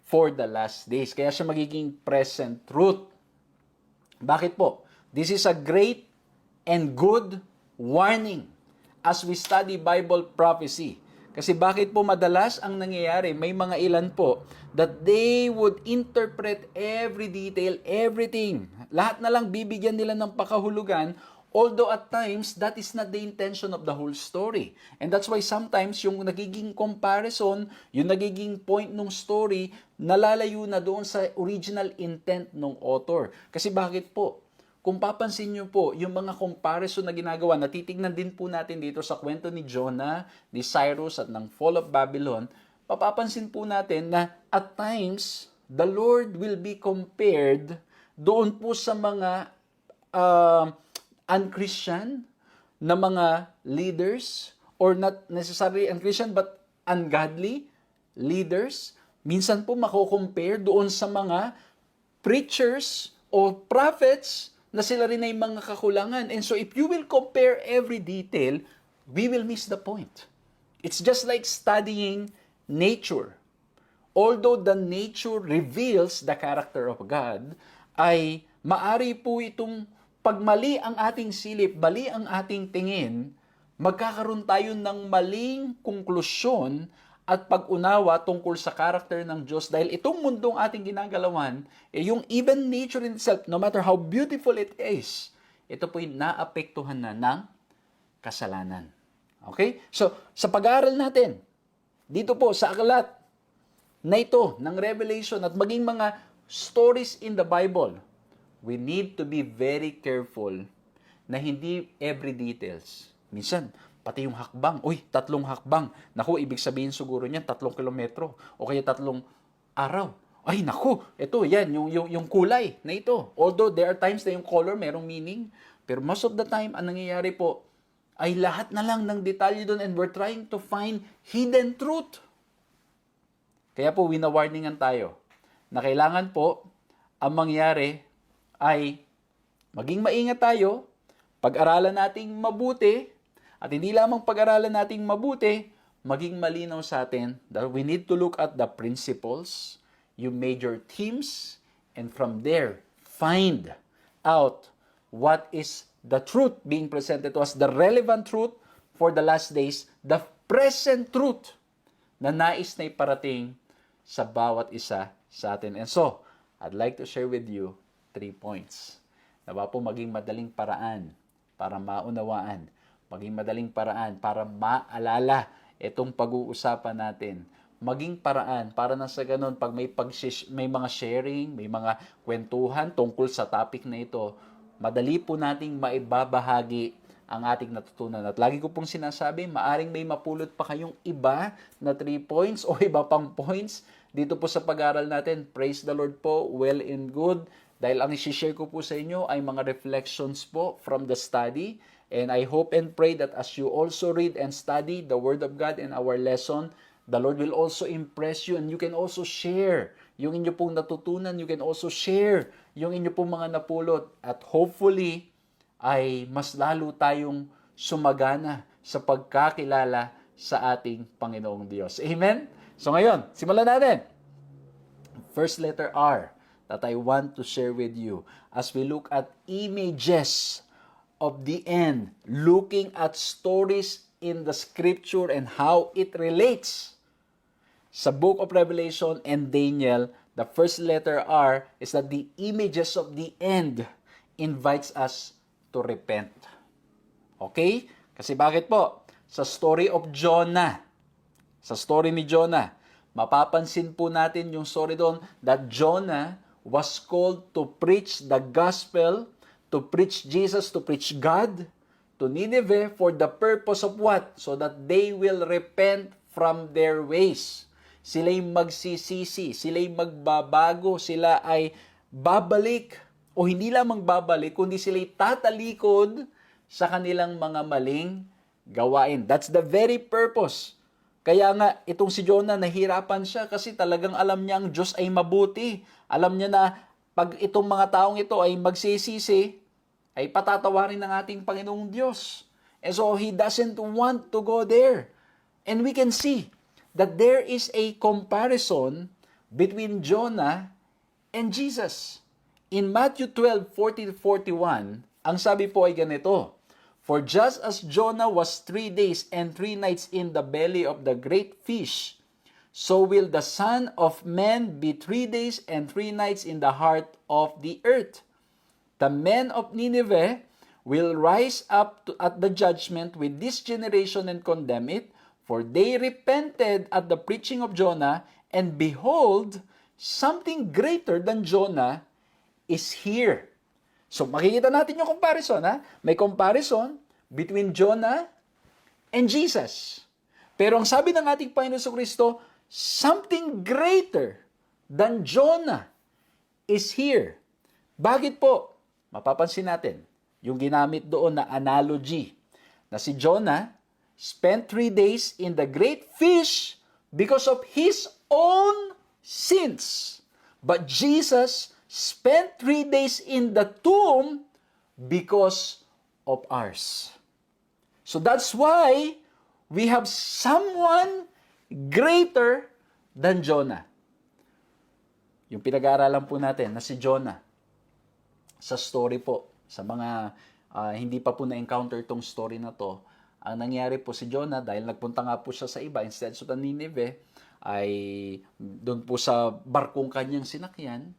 for the last days. Kaya siya magiging present truth. Bakit po? This is a great and good warning as we study Bible prophecy. Kasi bakit po madalas ang nangyayari, may mga ilan po, that they would interpret every detail, everything. Lahat na lang bibigyan nila ng pakahulugan. Although at times, that is not the intention of the whole story. And that's why sometimes yung nagiging comparison, yung nagiging point ng story, nalalayo na doon sa original intent ng author. Kasi bakit po? Kung papansin nyo po, yung mga comparison na ginagawa, natitignan din po natin dito sa kwento ni Jonah, ni Cyrus at ng fall of Babylon, papapansin po natin na at times, the Lord will be compared doon po sa mga unchristian na mga leaders or not necessarily unchristian but ungodly leaders, minsan po mako-compare doon sa mga preachers o prophets na sila rin ay mga kakulangan. And so if you will compare every detail, we will miss the point. It's just like studying nature. Although the nature reveals the character of God, ay maari po itong pag mali ang ating silip, mali ang ating tingin, magkakaroon tayo ng maling konklusyon at pag-unawa tungkol sa character ng Diyos dahil itong mundong ating ginagalawan, yung even nature in itself, no matter how beautiful it is, ito po'y naapektuhan na ng kasalanan. Okay? So, sa pag-aaral natin, dito po sa aklat na ito ng Revelation at maging mga stories in the Bible, we need to be very careful na hindi every details. Minsan, pati yung hakbang, 3 hakbang. Naku, ibig sabihin siguro niyan 3 kilometro o kaya 3 araw. Ay, naku, ito, yan, yung kulay na ito. Although there are times na yung color merong meaning, pero most of the time, ang nangyayari po, ay lahat na lang ng detalye doon and we're trying to find hidden truth. Kaya po, wina-warningan tayo na kailangan po, ang mangyari ay maging maingat tayo, pag-aralan nating mabuti, at hindi lamang pag-aralan nating mabuti, maging malinaw sa atin that we need to look at the principles, yung major themes, and from there, find out what is the truth being presented to us, the relevant truth for the last days, the present truth na nais na iparating sa bawat isa sa atin. And so, I'd like to share with you 3 points. Nawa po maging madaling paraan para maunawaan, maging madaling paraan para maalala itong pag-uusapan natin. Maging paraan para na sa ganun, pag may mga sharing, may mga kwentuhan tungkol sa topic na ito, madali po nating maibabahagi ang ating natutunan. At lagi ko pong sinasabi, maaring may mapulot pa kayong iba na 3 points o iba pang points dito po sa pag-aaral natin. Praise the Lord po, well and good. Dahil ang isi-share ko po sa inyo ay mga reflections po from the study. And I hope and pray that as you also read and study the Word of God in our lesson, the Lord will also impress you and you can also share yung inyo pong natutunan. You can also share yung inyo pong mga napulot. At hopefully, ay mas lalo tayong sumagana sa pagkakilala sa ating Panginoong Diyos. Amen? So ngayon, simulan natin. First letter R that I want to share with you as we look at images of the end, looking at stories in the Scripture and how it relates sa Book of Revelation and Daniel. The first letter R is that the images of the end invites us to repent. Okay? Kasi bakit po? Sa story of Jonah, sa story ni Jonah, mapapansin po natin yung story doon that Jonah was called to preach the gospel, to preach Jesus, to preach God to Nineveh for the purpose of what? So that they will repent from their ways. Sila'y magsisisi, sila'y magbabago, sila ay babalik o hindi lamang babalik, kundi sila'y tatalikod sa kanilang mga maling gawain. That's the very purpose. Kaya nga, itong si Jonah, nahirapan siya kasi talagang alam niya ang Diyos ay mabuti. Alam niya na pag itong mga taong ito ay magsisisi, ay patatawarin ng ating Panginoong Diyos. And so, he doesn't want to go there. And we can see that there is a comparison between Jonah and Jesus. In Matthew 12:40-41, ang sabi po ay ganito, "For just as Jonah was 3 days and 3 nights in the belly of the great fish, so will the Son of Man be 3 days and 3 nights in the heart of the earth. The men of Nineveh will rise up at the judgment with this generation and condemn it, for they repented at the preaching of Jonah, and behold, something greater than Jonah is here." So makikita natin yung comparison. May comparison between Jonah and Jesus. Pero ang sabi ng ating Panginoon Kristo, something greater than Jonah is here. Bakit po? Mapapansin natin yung ginamit doon na analogy na si Jonah spent 3 days in the great fish because of his own sins. But Jesus spent 3 days in the tomb because of ours. So that's why we have someone greater than Jonah. Yung pinag-aaralan po natin na si Jonah, sa story po, sa mga hindi pa po na-encounter tong story na to, ang nangyari po si Jonah, dahil nagpunta nga po siya sa iba, instead sa Nineveh, ay doon po sa barkong kanyang sinakyan,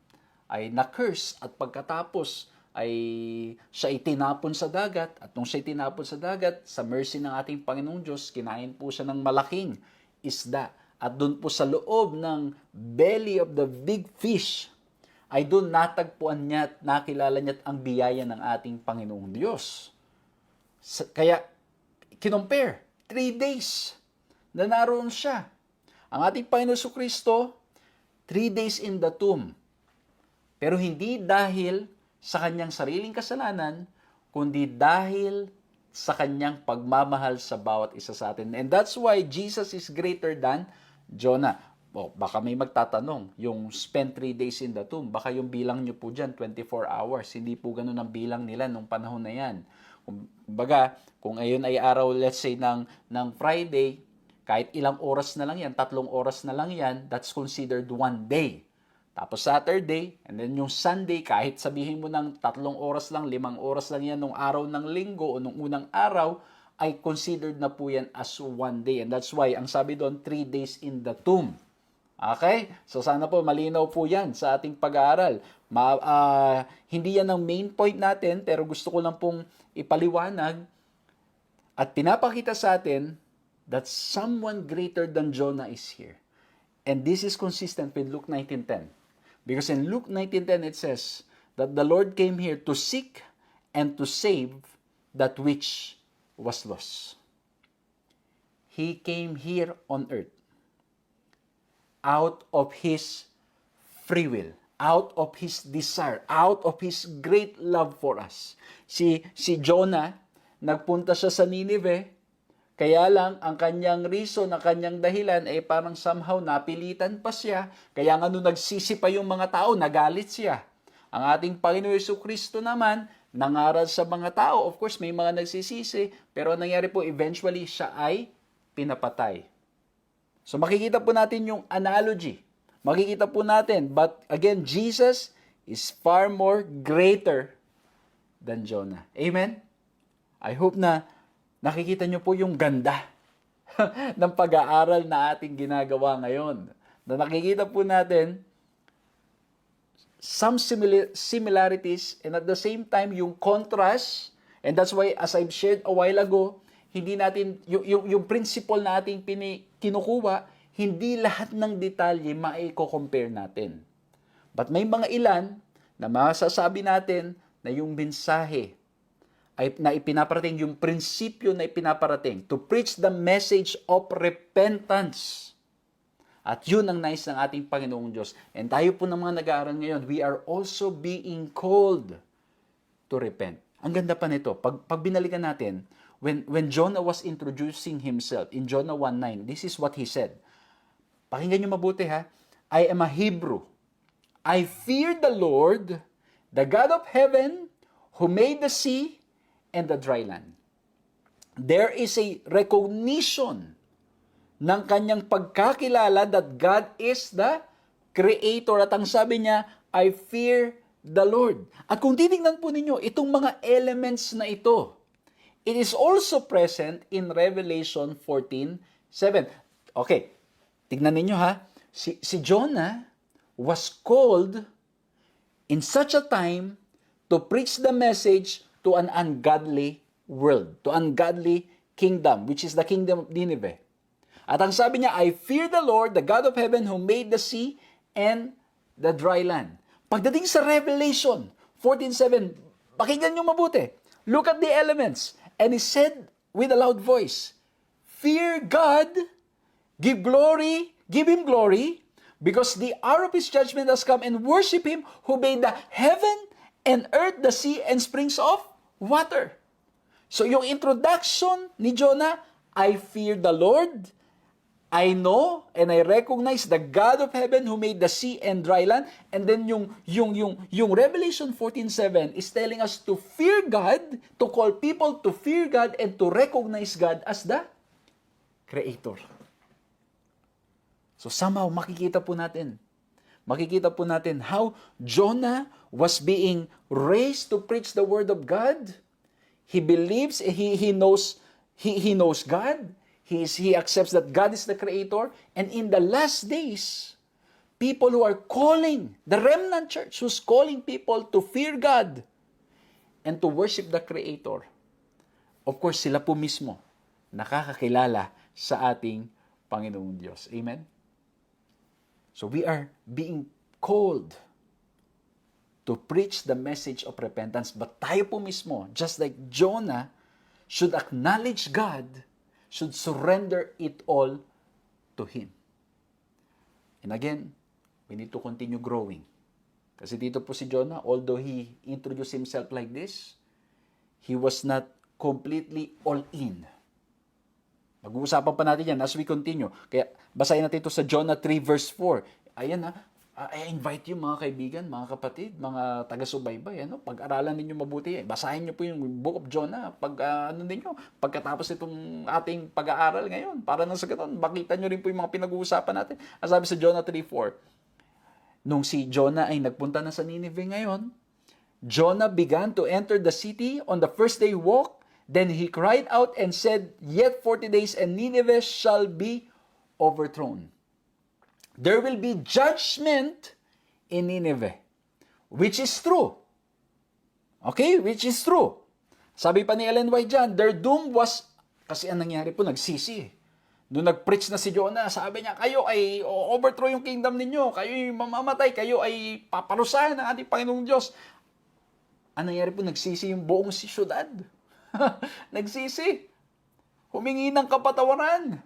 ay na-curse, at pagkatapos ay siya itinapon sa dagat, at nung siya itinapon sa dagat, sa mercy ng ating Panginoong Diyos, kinain po siya ng malaking isda. At doon po sa loob ng belly of the big fish, ay doon natagpuan niya at nakilala niya ang biyaya ng ating Panginoong Diyos. Kaya, kinompare, 3 days na naroon siya. Ang ating Panginoon Kristo, 3 days in the tomb. Pero hindi dahil sa kanyang sariling kasalanan, kundi dahil sa kanyang pagmamahal sa bawat isa sa atin. And that's why Jesus is greater than Jonah. Baka may magtatanong, yung spend 3 days in the tomb, baka yung bilang nyo po dyan, 24 hours. Hindi po ganun ang bilang nila nung panahon na yan. Kumbaga, kung ngayon ay araw, let's say, ng Friday, kahit ilang oras na lang yan, 3 oras na lang yan, that's considered 1 day. Tapos Saturday, and then yung Sunday, kahit sabihin mo ng 3 oras lang, 5 oras lang yan nung araw ng linggo o nung unang araw, ay considered na po yan as 1 day. And that's why, ang sabi doon, 3 days in the tomb. Okay? So sana po malinaw po yan sa ating pag-aaral. Hindi yan ang main point natin, pero gusto ko lang pong ipaliwanag at pinapakita sa atin that someone greater than Jonah is here. And this is consistent with Luke 19:10. Because in Luke 19:10 it says that the Lord came here to seek and to save that which was lost. He came here on earth out of His free will, out of His desire, out of His great love for us. Si Jonah, nagpunta siya sa Nineveh, kaya lang ang kanyang reason, ang kanyang dahilan ay parang somehow napilitan pa siya. Kaya nga nung nagsisi pa yung mga tao, nagalit siya. Ang ating Panginoon Jesucristo naman, nangaral sa mga tao. Of course, may mga nagsisisi, pero ang nangyari po, eventually, siya ay pinapatay. So makikita po natin yung analogy. Makikita po natin, but again, Jesus is far more greater than Jonah. Amen? I hope na nakikita nyo po yung ganda ng pag-aaral na ating ginagawa ngayon. Na nakikita po natin some similarities and at the same time yung contrast, and that's why as I've shared a while ago, hindi natin yung principle na ating kinukuha, hindi lahat ng detalye maiko-compare natin. But may mga ilan na masasabi natin na yung mensahe ay na ipinaparating, yung prinsipyo na ipinaparating to preach the message of repentance. At yun ang nais ng ating Panginoong Diyos. And tayo po ng mga nag-aaral ngayon, we are also being called to repent. Ang ganda pa nito, pag binalikan natin, when Jonah was introducing himself in Jonah 1:9, this is what he said. Pakinggan nyo mabuti ha. I am a Hebrew. I fear the Lord, the God of heaven, who made the sea and the dry land. There is a recognition ng kanyang pagkakilala that God is the Creator. At ang sabi niya, I fear the Lord. At kung titingnan po ninyo, itong mga elements na ito, it is also present in Revelation 14:7. Okay, tignan ninyo ha. Si Jonah was called in such a time to preach the message to an ungodly world, to ungodly kingdom, which is the kingdom of Nineveh. At ang sabi niya, I fear the Lord, the God of heaven, who made the sea and the dry land. Pagdating sa Revelation 14:7, pakinggan niyo mabuti. Look at the elements. And he said with a loud voice, fear God, give Him glory, because the hour of His judgment has come, and worship Him who made the heaven and earth, the sea, and springs of water. So yung introduction ni Jonah, I fear the Lord, I know and I recognize the God of heaven who made the sea and dry land. And then yung Revelation 14:7 is telling us to fear God, to call people to fear God and to recognize God as the Creator. So somehow makikita po natin how Jonah was being raised to preach the word of God. He believes, he knows God. He accepts that God is the Creator. And in the last days, people who are calling, the remnant church who's calling people to fear God and to worship the Creator, of course, sila po mismo nakakakilala sa ating Panginoong Diyos. Amen? So we are being called to preach the message of repentance. But tayo po mismo, just like Jonah, should acknowledge God, should surrender it all to Him. And again, we need to continue growing. Kasi dito po si Jonah, although he introduced himself like this, he was not completely all in. Mag-uusapan pa natin yan as we continue. Kaya basahin natin ito sa Jonah 3 verse 4. Ayan I invite you mga kaibigan, mga kapatid, mga taga-subaybay, pag-aralan ninyo mabuti. Basahin niyo po yung Book of Jonah pagkatapos itong ating pag-aaral ngayon. Para nang sa ganun, makita niyo rin po yung mga pinag-uusapan natin. Ang sabi sa Jonah 3:4, nung si Jonah ay nagpunta na sa Nineveh ngayon, Jonah began to enter the city on the first day walk. Then he cried out and said, "Yet 40 days and Nineveh shall be overthrown. There will be judgment in Nineveh," which is true. Okay? Which is true. Sabi pa ni Ellen White dyan, their doom was, kasi ang nangyari po, nagsisi. Noong nag-preach na si Jonah, sabi niya, kayo ay overthrow yung kingdom ninyo, kayo ay mamamatay, kayo ay paparusahan ng ating Panginoong Diyos. Ang nangyari po, nagsisi yung buong siyudad. Nagsisi. Humingi ng kapatawaran.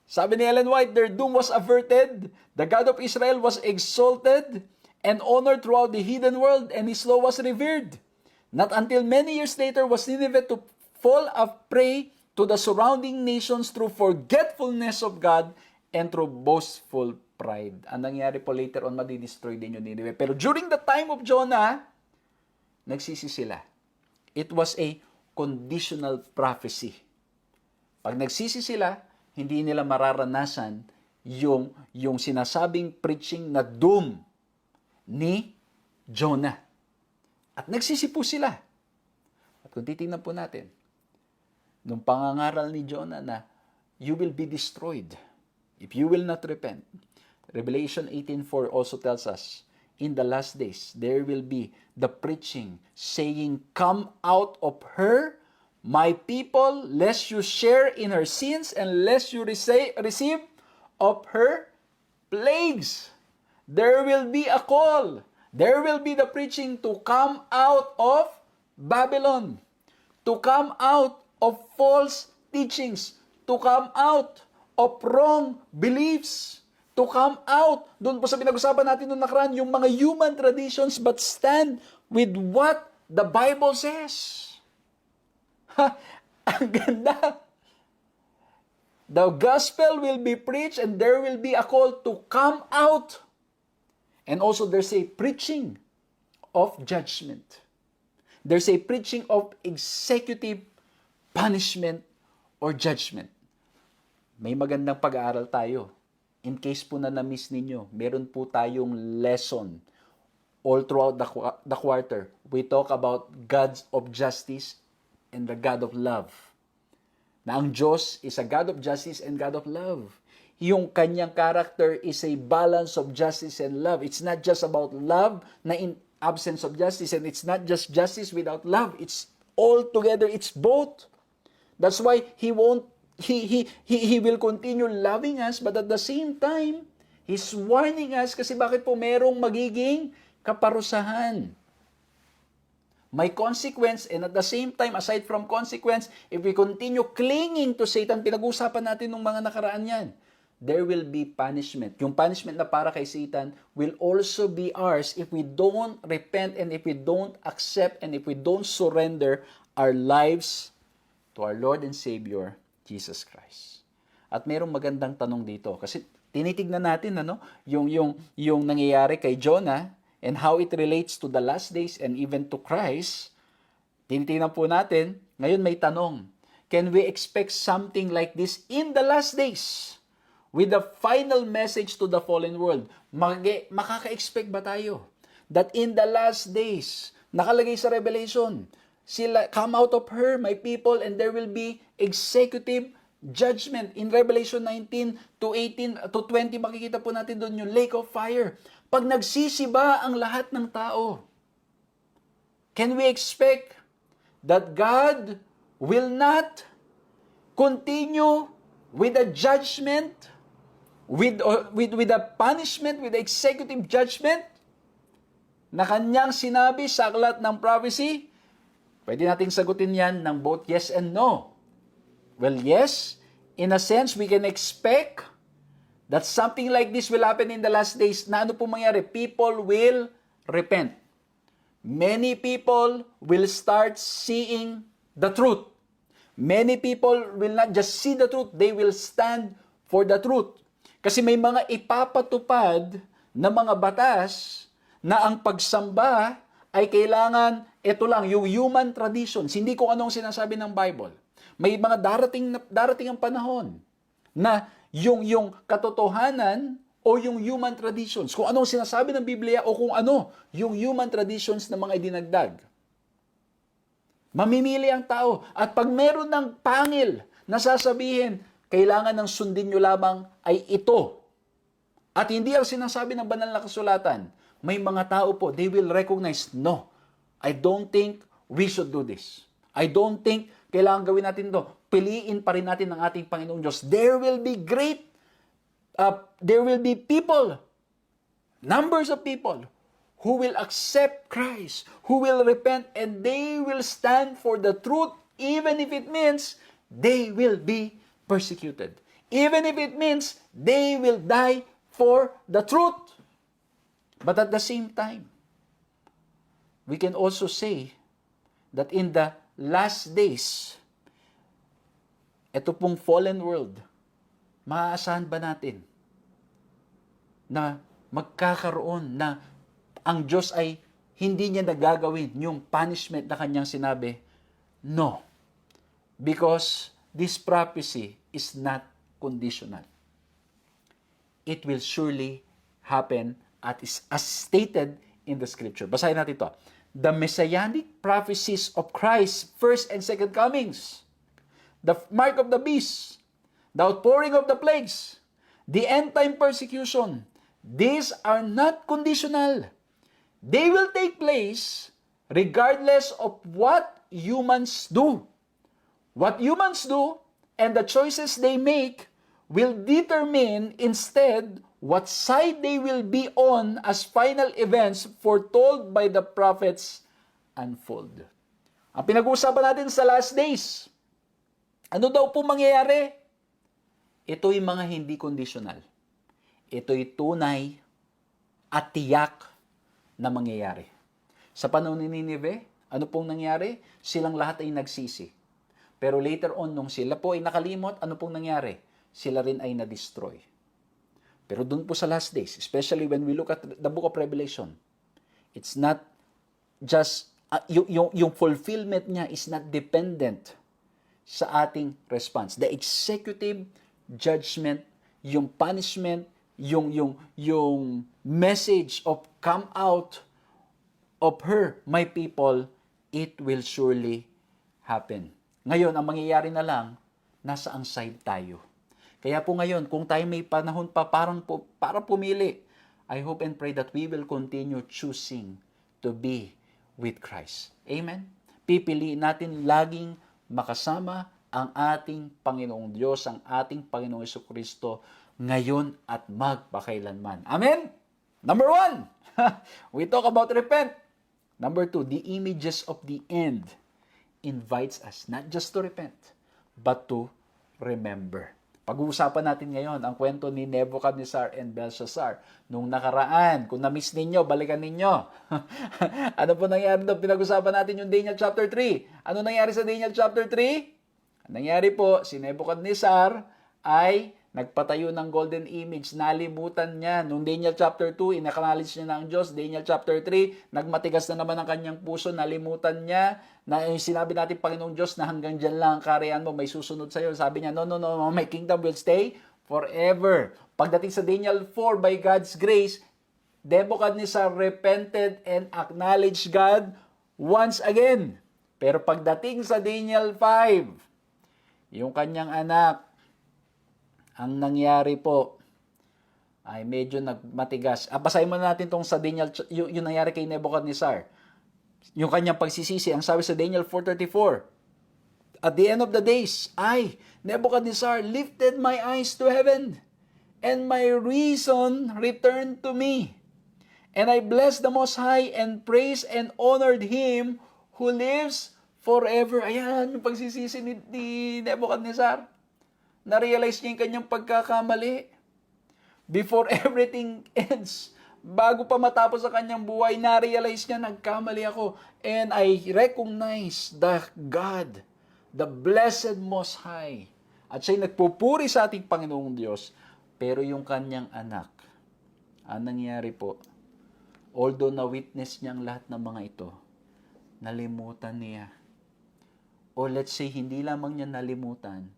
Sabi ni Ellen White, their doom was averted, the God of Israel was exalted and honored throughout the heathen world, and His law was revered. Not until many years later was Nineveh to fall a prey to the surrounding nations through forgetfulness of God and through boastful pride. Ang nangyari po later on, madidestroy din yung Nineveh. Pero during the time of Jonah, nagsisi sila. It was a conditional prophecy. Pag nagsisi sila, hindi nila mararanasan yung sinasabing preaching na doom ni Jonah. At nagsisi po sila. At kung titingnan po natin, nung pangangaral ni Jonah na you will be destroyed if you will not repent. Revelation 18:4 also tells us, in the last days, there will be the preaching saying, "Come out of her, my people, lest you share in her sins and lest you receive of her plagues." There will be a call. There will be the preaching to come out of Babylon, to come out of false teachings, to come out of wrong beliefs, to come out. Doon po sa pinag-usapan natin noong nakaraan, yung mga human traditions but stand with what the Bible says. Ang ganda. The gospel will be preached and there will be a call to come out. And also there's a preaching of judgment. There's a preaching of executive punishment or judgment. May magandang pag-aaral tayo. In case po na na-miss ninyo, meron po tayong lesson all throughout the quarter. We talk about God's of justice and the God of love. Na ang Diyos is a God of justice and God of love. Yung kanyang character is a balance of justice and love. It's not just about love na in absence of justice, and it's not just justice without love. It's all together. It's both. That's why He will continue loving us, but at the same time, He's warning us kasi bakit po merong magiging kaparusahan. May consequence, and at the same time, aside from consequence, if we continue clinging to Satan, pinag-usapan natin nung mga nakaraan yan, there will be punishment. Yung punishment na para kay Satan will also be ours if we don't repent and if we don't accept and if we don't surrender our lives to our Lord and Savior, Jesus Christ. At mayroong magandang tanong dito. Kasi tinitignan natin yung nangyayari kay Jonah and how it relates to the last days and even to Christ. Tinitingnan po natin, ngayon may tanong. Can we expect something like this in the last days? With the final message to the fallen world, makaka-expect ba tayo that in the last days, nakalagay sa Revelation, sila, come out of her, my people, and there will be executive judgment. In Revelation 19 to 18 to 20, makikita po natin doon yung lake of fire. Pag nagsisiba ang lahat ng tao, can we expect that God will not continue with a judgment, with a punishment, with the executive judgment na kanyang sinabi sa aklat ng prophecy? Pwede nating sagutin yan ng both yes and no. Well, yes, in a sense, we can expect that something like this will happen in the last days. Na ano po mangyari? People will repent. Many people will start seeing the truth. Many people will not just see the truth, they will stand for the truth. Kasi may mga ipapatupad na mga batas na ang pagsamba ay kailangan, ito lang, yung human traditions, hindi kung anong sinasabi ng Bible. May mga darating ang panahon na yung katotohanan o yung human traditions, kung anong sinasabi ng Biblia o kung ano yung human traditions ng mga idinagdag. Mamimili ang tao. At pag meron ng pangil na sasabihin, kailangan ng sundin nyo lamang ay ito. At hindi ang sinasabi ng banal na kasulatan. May mga tao po, they will recognize, no, I don't think we should do this. I don't think kailangan gawin natin to. Piliin pa rin natin ang ating Panginoong Diyos. There will be people, numbers of people, who will accept Christ, who will repent, and they will stand for the truth, even if it means they will be persecuted. Even if it means they will die for the truth. But at the same time, we can also say that in the last days, ito pong fallen world, maaasahan ba natin na magkakaroon na ang Diyos ay hindi niya nagagawin yung punishment na kanyang sinabi? No. Because this prophecy is not conditional. It will surely happen as stated in the scripture. Basahin natin ito. The messianic prophecies of Christ's first and second comings, the mark of the beast, the outpouring of the plagues, the end-time persecution, these are not conditional. They will take place regardless of what humans do. What humans do and the choices they make will determine instead what side they will be on as final events foretold by the prophets unfold. Ang pinag-uusapan natin sa last days, ano daw po mangyayari? Ito'y mga hindi conditional. Ito'y tunay at tiyak na mangyayari. Sa panahon ni Nineveh, ano pong nangyari? Silang lahat ay nagsisi. Pero later on, nung sila po ay nakalimot, ano pong nangyari? Sila rin ay na-destroy. Pero dun po sa last days, especially when we look at the book of Revelation, it's not just, yung fulfillment niya is not dependent sa ating response. The executive judgment, yung punishment, yung message of come out of her, my people, it will surely happen. Ngayon, ang mangyayari na lang, nasa ang side tayo. Kaya po ngayon, kung tayo may panahon pa para pumili, I hope and pray that we will continue choosing to be with Christ. Amen? Pipiliin natin laging makasama ang ating Panginoong Diyos, ang ating Panginoong Jesucristo ngayon at magpakailanman. Amen? Number 1, we talk about repent. Number 2, the images of the end invites us not just to repent, but to remember. Pag-uusapan natin ngayon ang kwento ni Nebuchadnezzar and Belshazzar. Nung nakaraan, kung na-miss ninyo, balikan ninyo. Ano po nangyari doon? Pinag-usapan natin yung Daniel chapter 3. Ano nangyari sa Daniel chapter 3? Nangyari po, si Nebuchadnezzar ay nagpatayo ng golden image, nalimutan niya. Noong Daniel chapter 2, inacknowledge niya na ang Diyos. Daniel chapter 3, nagmatigas na naman ang kanyang puso, nalimutan niya na yung sinabi natin, Panginoong Diyos, na hanggang dyan lang ang kaharian mo, may susunod sa'yo. Sabi niya, no, my kingdom will stay forever. Pagdating sa Daniel 4, by God's grace, Nebuchadnezzar repented and acknowledged God once again. Pero pagdating sa Daniel 5, yung kanyang anak, ang nangyari po ay medyo nagmatigas. Basahin muna natin tong sa Daniel, yung nangyari kay Nebuchadnezzar. Yung kanyang pagsisisi, ang sabi sa Daniel 4:34, at the end of the days, I, Nebuchadnezzar, lifted my eyes to heaven, and my reason returned to me. And I blessed the Most High, and praised and honored Him who lives forever. Ayan, yung pagsisisi ni Nebuchadnezzar. Na-realize niya yung kanyang pagkakamali. Before everything ends, bago pa matapos sa kanyang buhay, na-realize niya, nagkamali ako. And I recognize the God, the blessed Most High. At siya'y nagpupuri sa ating Panginoong Diyos. Pero yung kanyang anak, ang nangyari po, although na-witness niyang lahat ng mga ito, nalimutan niya. O let's say, hindi lamang niya nalimutan,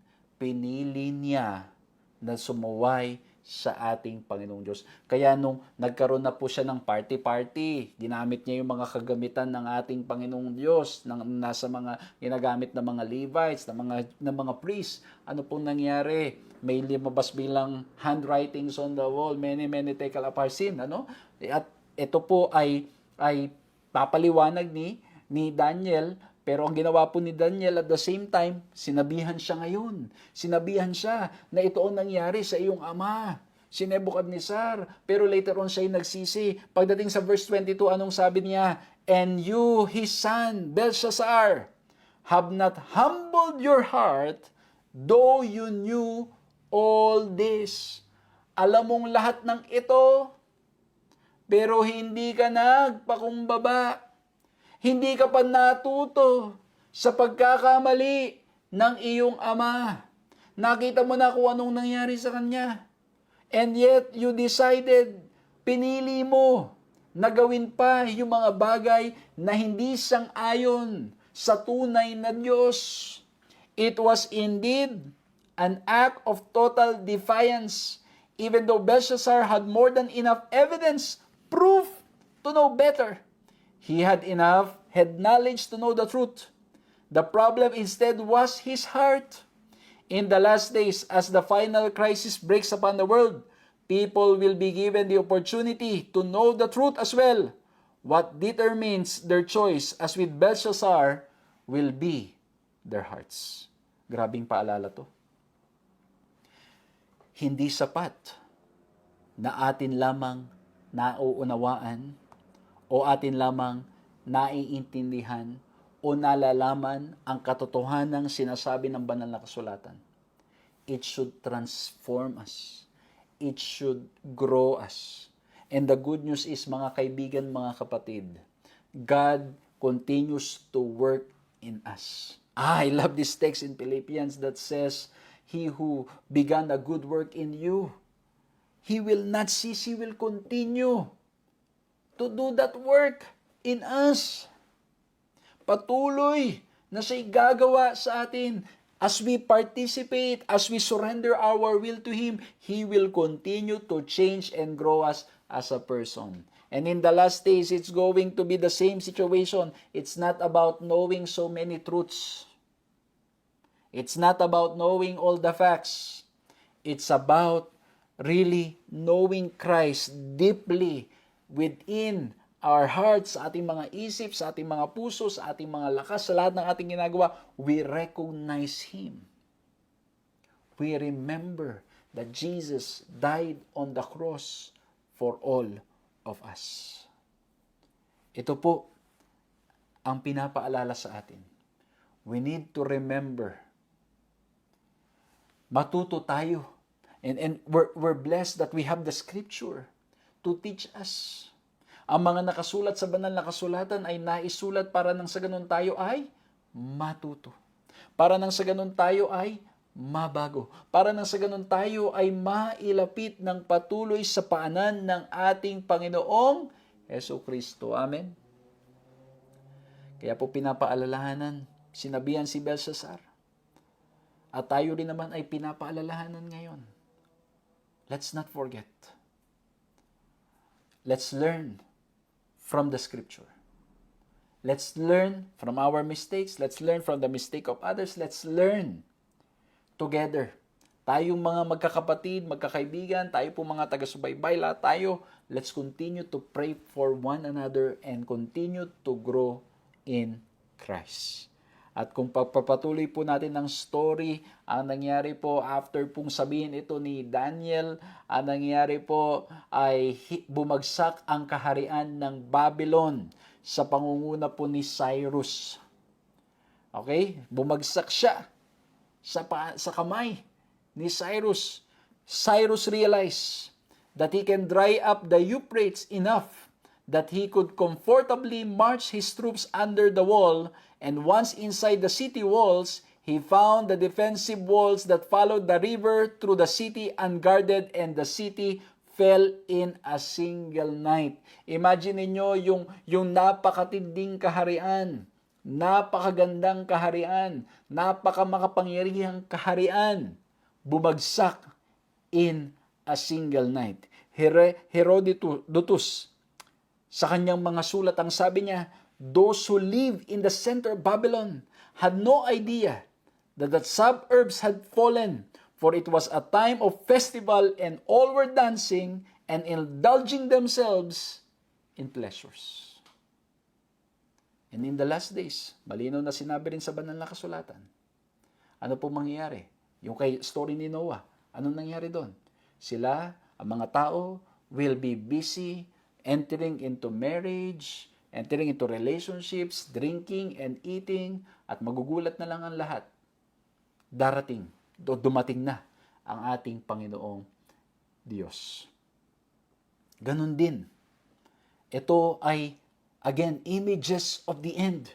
pinili niya na sumuway sa ating Panginoong Diyos. Kaya nung nagkaroon na po siya ng party-party, ginamit niya yung mga kagamitan ng ating Panginoong Diyos, nasa mga ginagamit ng mga Levites, ng mga priests. Ano pong nangyari? May lumabas bilang handwritings on the wall, many tekel aparsin. Ano? At ito po ay papaliwanag ni Daniel. Pero ang ginawa po ni Daniel at the same time, sinabihan siya ngayon. Sinabihan siya na ito ang nangyari sa iyong ama, si Nebuchadnezzar. Pero later on siya ay nagsisi. Pagdating sa verse 22, anong sabi niya? And you, his son, Belshazzar, have not humbled your heart, though you knew all this. Alam mong lahat ng ito, pero hindi ka nagpakumbaba. Hindi ka pa natuto sa pagkakamali ng iyong ama. Nakita mo na kung anong nangyari sa kanya. And yet, you decided, pinili mo na gawin pa yung mga bagay na hindi sang-ayon sa tunay na Diyos. It was indeed an act of total defiance, even though Belshazzar had more than enough evidence, proof to know better. He had knowledge to know the truth. The problem instead was his heart. In the last days, as the final crisis breaks upon the world, people will be given the opportunity to know the truth as well. What determines their choice, as with Belshazzar, will be their hearts. Grabing paalala to. Hindi sapat na atin lamang nauunawaan o atin lamang naiintindihan o nalalaman ang katotohanang sinasabi ng banal na kasulatan. It should transform us. It should grow us. And the good news is, mga kaibigan, mga kapatid, God continues to work in us. I love this text in Philippians that says, He who began a good work in you, He will not cease, He will continue to do that work in us. Patuloy na siya'y gagawa sa atin. As we participate, as we surrender our will to Him, He will continue to change and grow us as a person. And in the last days, it's going to be the same situation. It's not about knowing so many truths. It's not about knowing all the facts. It's about really knowing Christ deeply within our hearts, sa ating mga isip, sa ating mga puso, sa ating mga lakas, sa lahat ng ating ginagawa, we recognize Him. We remember that Jesus died on the cross for all of us. Ito po ang pinapaalala sa atin. We need to remember. Matuto tayo. And we're blessed that we have the Scripture to teach us. Ang mga nakasulat sa banal na kasulatan ay naisulat para nang sa ganun tayo ay matuto. Para nang sa ganun tayo ay mabago. Para nang sa ganun tayo ay mailapit ng patuloy sa paanan ng ating Panginoong Jesucristo. Amen. Kaya po pinapaalalahanan, sinabihan si Belshazzar. At tayo rin naman ay pinapaalalahanan ngayon. Let's not forget. Let's learn from the Scripture. Let's learn from our mistakes. Let's learn from the mistake of others. Let's learn together. Tayong mga magkakapatid, magkakaibigan, tayo po mga taga-subaybay, lahat tayo, let's continue to pray for one another and continue to grow in Christ. At kung pagpapatuloy po natin ng story, ang nangyari po after pong sabihin ito ni Daniel, ang nangyari po ay bumagsak ang kaharian ng Babylon sa pangunguna po ni Cyrus. Okay? Bumagsak siya sa kamay ni Cyrus. Cyrus realized that he can dry up the Euphrates enough that he could comfortably march his troops under the wall, and once inside the city walls, he found the defensive walls that followed the river through the city unguarded, and the city fell in a single night. Imagine niyo yung napakatinding kaharian, napakagandang kaharian, napakamakapangyarihang kaharian, bumagsak in a single night. Herodotus, sa kanyang mga sulat, ang sabi niya, those who live in the center of Babylon had no idea that the suburbs had fallen, for it was a time of festival and all were dancing and indulging themselves in pleasures. And in the last days, malinaw na sinabi rin sa banal na kasulatan, ano po mangyayari? Yung kay story ni Noah, anong nangyari doon? Sila, ang mga tao, will be busy entering into marriage, entering into relationships, drinking and eating, at magugulat na lang ang lahat. Dumating na ang ating Panginoong Diyos. Ganon din. Ito ay, again, images of the end.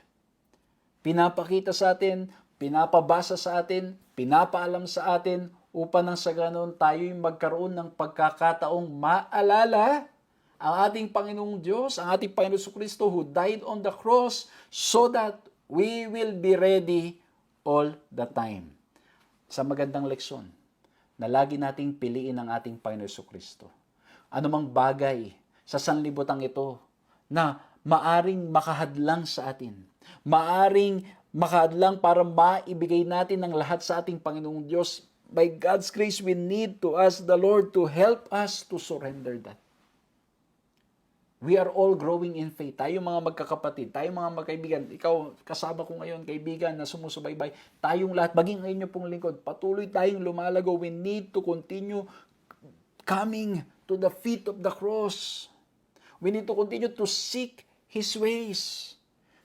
Pinapakita sa atin, pinapabasa sa atin, pinapaalam sa atin, upang nang sa ganon tayo'y magkaroon ng pagkakataong maalala ang ating Panginoong Diyos, ang ating Panginoong Jesucristo who died on the cross so that we will be ready all the time. Sa magandang leksyon na lagi nating piliin ang ating Panginoong Jesucristo. Anumang bagay sa sanlibutan ito na maaring makahadlang sa atin, maaring makahadlang para maibigay natin ang lahat sa ating Panginoong Diyos, by God's grace, we need to ask the Lord to help us to surrender that. We are all growing in faith. Tayo mga magkakapatid, tayo mga magkaibigan, ikaw kasama ko ngayon, kaibigan na sumusubaybay, tayong lahat, maging ngayon nyo pong lingkod, patuloy tayong lumalago. We need to continue coming to the feet of the cross. We need to continue to seek His ways.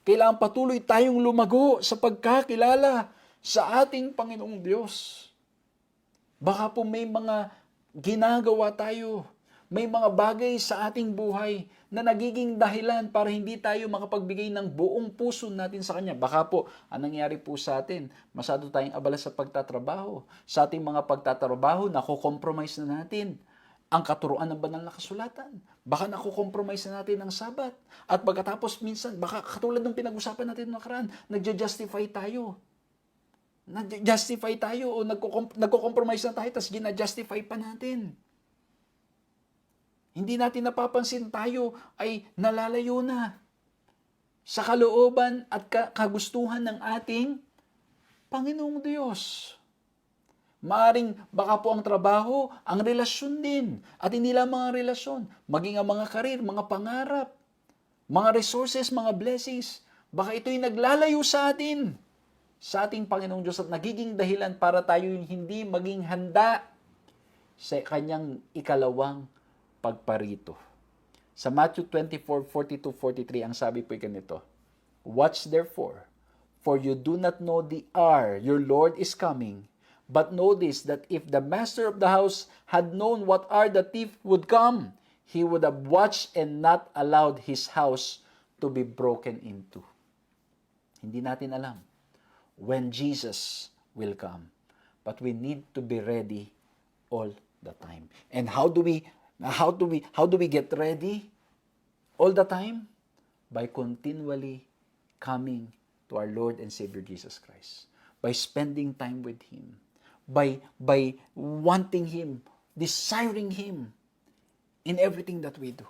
Kailangan patuloy tayong lumago sa pagkakilala sa ating Panginoong Diyos. Baka po may mga ginagawa tayo, may mga bagay sa ating buhay na nagiging dahilan para hindi tayo makapagbigay ng buong puso natin sa Kanya. Baka po, ang nangyari po sa atin, masyado tayong abala sa pagtatrabaho. Sa ating mga pagtatrabaho, nakukompromise na natin ang katuruan ng banal na kasulatan. Baka nakukompromise na natin ang Sabat. At pagkatapos minsan, baka katulad ng pinag-usapan natin ng nakaraan, nagja-justify tayo. Nag-justify tayo o nagko-compromise na tayo, tapos gina-justify pa natin. Hindi natin napapansin tayo ay nalalayo na sa kalooban at kagustuhan ng ating Panginoong Diyos. Maaring baka po ang trabaho, ang relasyon din. At hindi lang mga relasyon, maging ang mga karir, mga pangarap, mga resources, mga blessings. Baka ito'y naglalayo sa atin, sa ating Panginoong Diyos, at nagiging dahilan para tayo hindi maging handa sa Kanyang ikalawang pagparito. Sa Matthew 24:42-43, ang sabi po ganito, "Watch therefore, for you do not know the hour your Lord is coming. But know this, that if the master of the house had known what hour the thief would come, he would have watched and not allowed his house to be broken into." Hindi natin alam when Jesus will come. but we need to be ready all the time. And how do we get ready all the time? By continually coming to our Lord and Savior Jesus Christ. By spending time with Him. By wanting Him, desiring Him in everything that we do.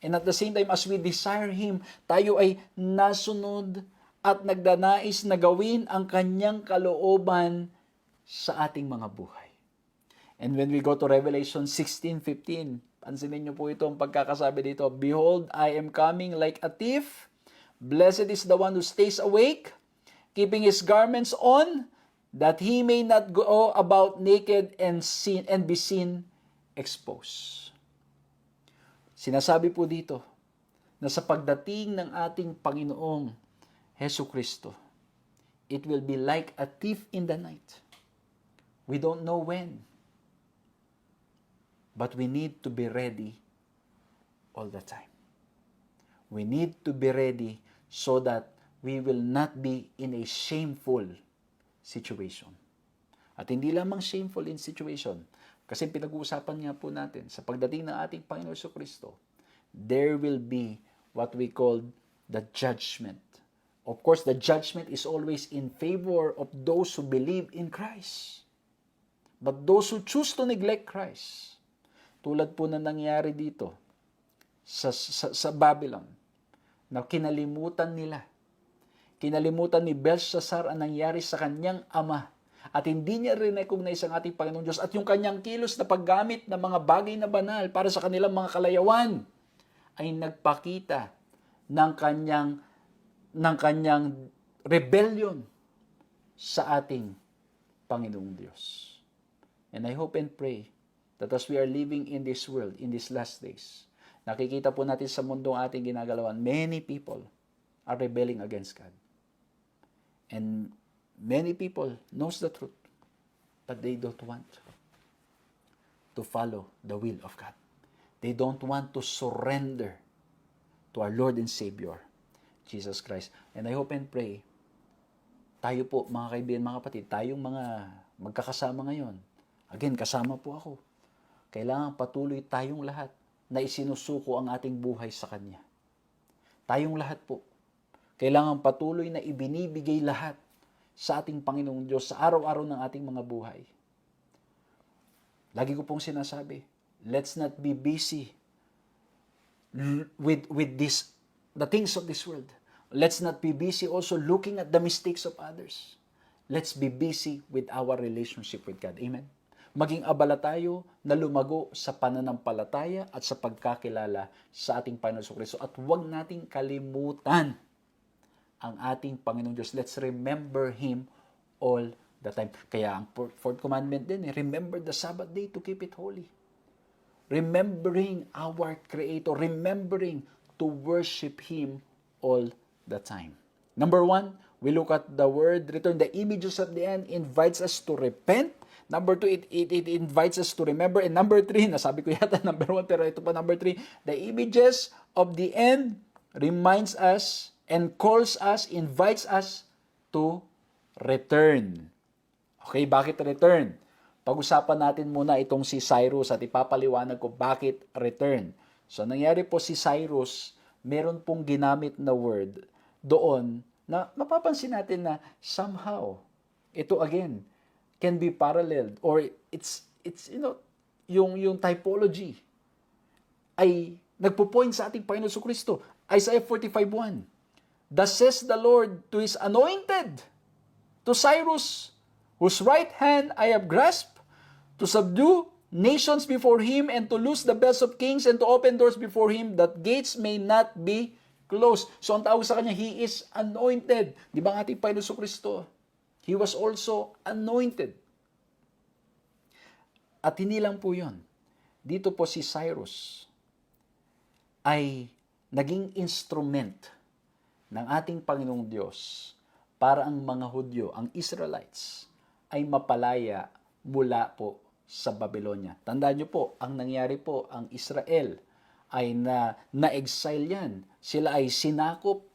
And at the same time, as we desire Him, tayo ay nasunod at nagdanais na gawin ang Kanyang kalooban sa ating mga buhay. And when we go to Revelation 16:15, pansinin niyo po ito ang pagkakasabi dito, "Behold, I am coming like a thief. Blessed is the one who stays awake, keeping his garments on, that he may not go about naked and be seen exposed." Sinasabi po dito na sa pagdating ng ating Panginoong Hesu Kristo, it will be like a thief in the night. We don't know when. But we need to be ready all the time. We need to be ready so that we will not be in a shameful situation. At hindi lamang shameful in situation, kasi pinag-uusapan nga po natin, sa pagdating ng ating Panginoon Jesucristo, there will be what we call the judgment. Of course, the judgment is always in favor of those who believe in Christ. But those who choose to neglect Christ, tulad po na nangyari dito sa Babylon, na kinalimutan ni Belshazzar ang nangyari sa kanyang ama, at hindi niya rin-recognize ang ating Panginoong Diyos at yung kanyang kilos na paggamit ng mga bagay na banal para sa kanilang mga kalayawan ay nagpakita ng kanyang rebellion sa ating Panginoong Diyos. And I hope and pray that as we are living in this world, in these last days, nakikita po natin sa mundong ating ginagalawan, many people are rebelling against God. And many people knows the truth, but they don't want to follow the will of God. They don't want to surrender to our Lord and Savior, Jesus Christ. And I hope and pray, tayo po, mga kaibigan, mga kapatid, tayong mga magkakasama ngayon, again, kasama po ako, kailangan patuloy tayong lahat na isinusuko ang ating buhay sa Kanya. Tayong lahat po, kailangan patuloy na ibinibigay lahat sa ating Panginoong Diyos sa araw-araw ng ating mga buhay. Lagi ko pong sinasabi, let's not be busy with the things of this world. Let's not be busy also looking at the mistakes of others. Let's be busy with our relationship with God. Amen? Maging abala tayo na lumago sa pananampalataya at sa pagkakilala sa ating Panginoon Jesucristo. At huwag nating kalimutan ang ating Panginoong Diyos. Let's remember Him all the time. Kaya ang fourth commandment din, remember the Sabbath day to keep it holy. Remembering our Creator, remembering to worship Him all the time. Number 1, we look at the word return. The images of the end invites us to repent. Number 2, it invites us to remember. And number 3, nasabi ko yata number 1, pero ito pa number 3, the images of the end reminds us and calls us, invites us to return. Okay, bakit return? Pag-usapan natin muna itong si Cyrus at ipapaliwanag ko bakit return. So, nangyari po si Cyrus, meron pong ginamit na word doon na mapapansin natin na somehow, ito again, can be paralleled or it's yung typology ay nagpo-point sa ating Panginoon Jesucristo. Isaiah 45:1. Thus says the Lord to His anointed, to Cyrus, whose right hand I have grasped, to subdue nations before Him, and to loose the belts of kings, and to open doors before Him, that gates may not be closed. So ang tawag sa Kanya, He is anointed. Di ba ang ating Panginoon Jesucristo? He was also anointed. At hindi lang po yun. Dito po si Cyrus ay naging instrument ng ating Panginoong Diyos para ang mga Hudyo, ang Israelites, ay mapalaya mula po sa Babylonia. Tandaan niyo po, ang nangyari po, ang Israel ay na-exile yan. Sila ay sinakop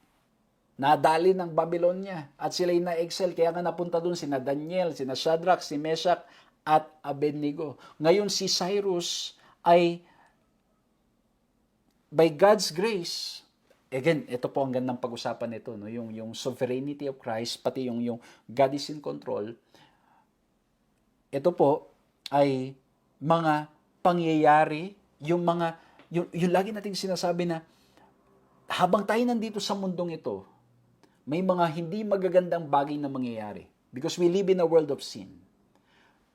Nadali ng Babylonia at sila'y na-excel. Kaya nga napunta doon sina Daniel, sina Shadrach, si Meshach at Abednego. Ngayon si Cyrus ay by God's grace, again, ito po ang gandang pag-usapan nito, no? Yung sovereignty of Christ, pati yung God is in control. Ito po ay mga pangyayari, yung lagi nating sinasabi na habang tayo nandito sa mundong ito, may mga hindi magagandang bagay na mangyayari because we live in a world of sin.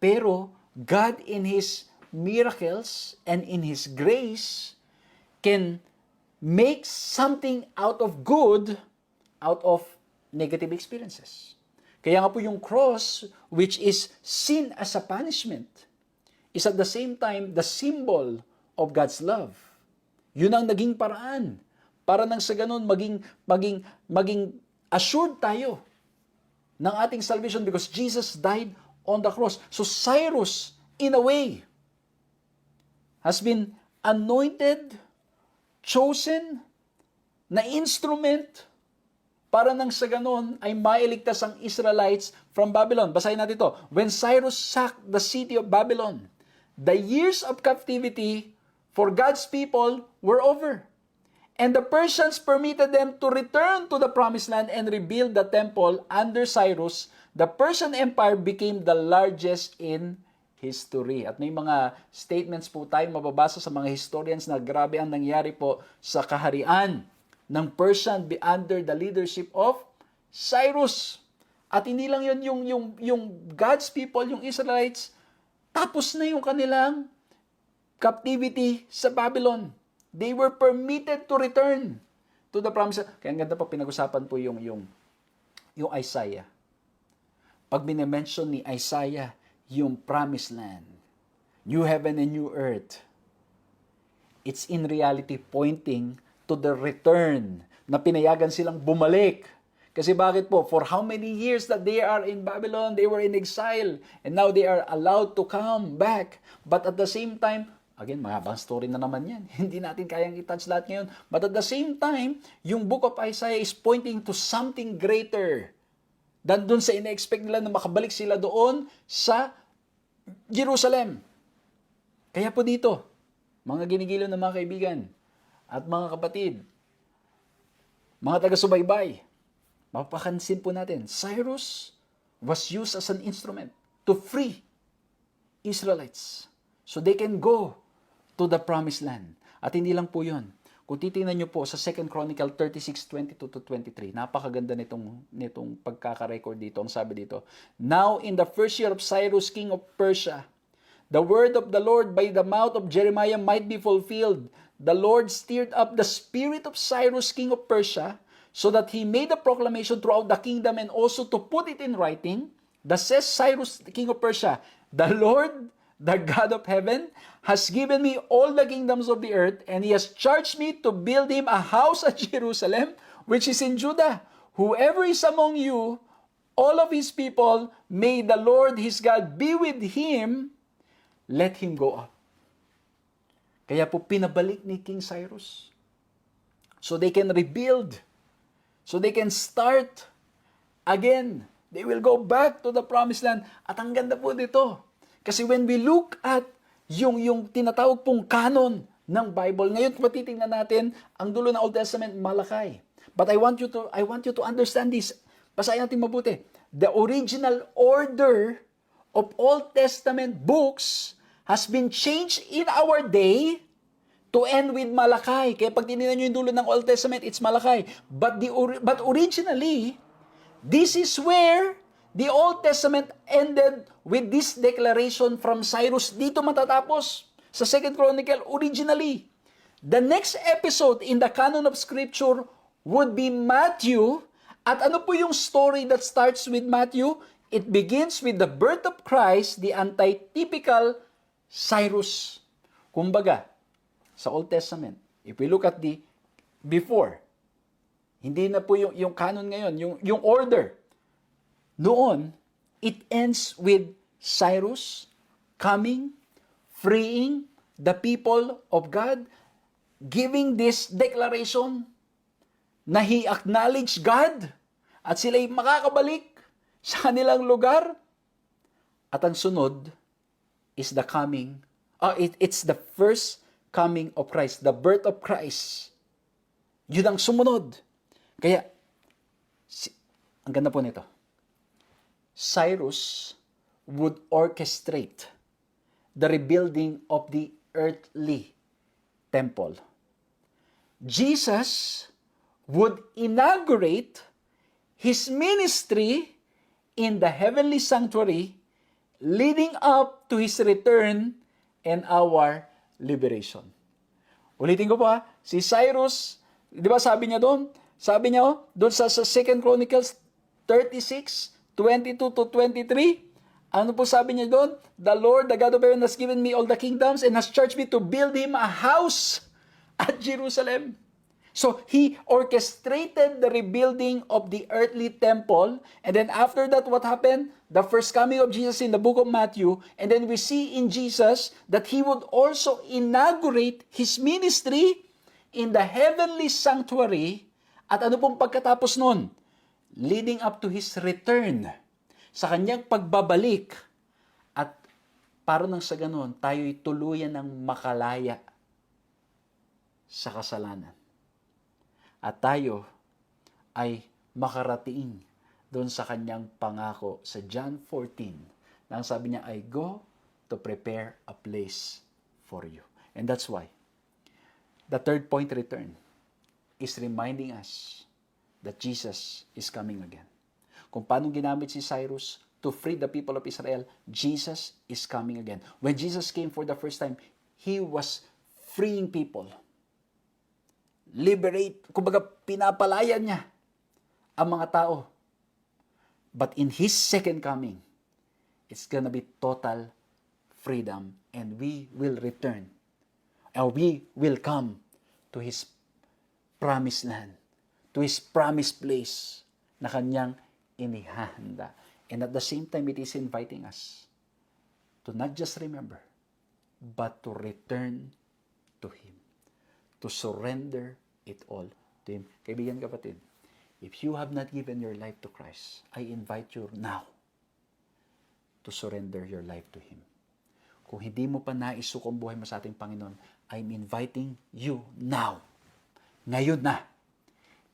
Pero God in His miracles and in His grace can make something out of good out of negative experiences. Kaya nga po yung cross, which is sin as a punishment, is at the same time the symbol of God's love. Yun ang naging paraan para nang sa ganun maging assured tayo ng ating salvation because Jesus died on the cross. So Cyrus, in a way, has been anointed, chosen, na instrument para nang sa ganun ay mailigtas ang Israelites from Babylon. Basahin natin ito. When Cyrus sacked the city of Babylon, the years of captivity for God's people were over. And the Persians permitted them to return to the promised land and rebuild the temple under Cyrus. The Persian Empire became the largest in history. At may mga statements po tayong mababasa sa mga historians na grabe ang nangyari po sa kaharian ng Persian under the leadership of Cyrus. At hindi lang yun yung God's people, yung Israelites, tapos na yung kanilang captivity sa Babylon. They were permitted to return to the promised land. Kaya ang ganda pa pinag-usapan po yung Isaiah. Pag bine-mention ni Isaiah yung promised land, new heaven and new earth, it's in reality pointing to the return na pinayagan silang bumalik. Kasi bakit po? For how many years that they are in Babylon, they were in exile, and now they are allowed to come back. But at the same time, again, mahabang story na naman yan. Hindi natin kayang i-touch lahat ngayon. But at the same time, yung book of Isaiah is pointing to something greater than dun sa ina-expect nila na makabalik sila doon sa Jerusalem. Kaya po dito, mga ginigilo ng mga kaibigan at mga kapatid, mga taga-subaybay, mapapansin po natin, Cyrus was used as an instrument to free Israelites so they can go to the promised land. At hindi lang po yun. Kung titingnan nyo po sa 2 Chronicle 36:22-23, napakaganda nitong pagkakarecord dito. Ang sabi dito, Now in the first year of Cyrus, king of Persia, the word of the Lord by the mouth of Jeremiah might be fulfilled. The Lord stirred up the spirit of Cyrus, king of Persia, so that he made a proclamation throughout the kingdom and also to put it in writing. Thus says Cyrus, king of Persia, the Lord, the God of heaven, has given me all the kingdoms of the earth, and he has charged me to build him a house at Jerusalem, which is in Judah. Whoever is among you, all of his people, may the Lord his God be with him, let him go up. Kaya po pinabalik ni King Cyrus. So they can rebuild. So they can start again. They will go back to the promised land. At ang ganda po dito. Kasi when we look at yung tinatawag pong canon ng Bible, ngayon patitingnan natin ang dulo ng Old Testament, Malachi. But I want you to understand this. Basahin natin mabuti. The original order of Old Testament books has been changed in our day to end with Malachi. Kaya pag tinignan nyo yung dulo ng Old Testament, it's Malachi. But originally, this is where the Old Testament ended with this declaration from Cyrus. Dito matatapos sa 2 Chronicle originally. The next episode in the canon of Scripture would be Matthew. At ano po yung story that starts with Matthew? It begins with the birth of Christ, the antitypical Cyrus. Kumbaga, sa Old Testament, if we look at the before, hindi na po yung canon ngayon, yung order. Noon, it ends with Cyrus coming, freeing the people of God, giving this declaration na He acknowledge God at sila'y makakabalik sa kanilang lugar. At ang sunod is the coming, it's the first coming of Christ, the birth of Christ. Yun ang sumunod. Kaya, ang ganda po nito, Cyrus would orchestrate the rebuilding of the earthly temple. Jesus would inaugurate His ministry in the heavenly sanctuary leading up to His return and our liberation. Ulitin ko po si Cyrus, di ba sabi niya doon? Sabi niya doon sa 2 Chronicles 36, 22 to 23, ano po sabi niya doon? The Lord, the God of heaven, has given me all the kingdoms and has charged me to build Him a house at Jerusalem. So, He orchestrated the rebuilding of the earthly temple. And then after that, what happened? The first coming of Jesus in the book of Matthew. And then we see in Jesus that He would also inaugurate His ministry in the heavenly sanctuary. At ano pong pagkatapos nun? Leading up to His return. Sa Kanyang pagbabalik. At para nang sa ganon, tayo'y tuluyan ng makalaya sa kasalanan. At tayo ay makarating doon sa Kanyang pangako sa John 14. Na ang sabi niya ay, go to prepare a place for you. And that's why the third point, return, is reminding us that Jesus is coming again. Kung paano ginamit si Cyrus to free the people of Israel, Jesus is coming again. When Jesus came for the first time, He was freeing people. Liberate, kumbaga pinapalaya niya ang mga tao. But in His second coming, it's gonna be total freedom and we will return. And we will come to His promised land, to His promised place na Kanyang inihahanda. And at the same time, it is inviting us to not just remember, but to return to Him. To surrender it all to Him. Kaibigan, kapatid, if you have not given your life to Christ, I invite you now to surrender your life to Him. Kung hindi mo pa naisuko ang buhay mo sa ating Panginoon, I'm inviting you now, ngayon na,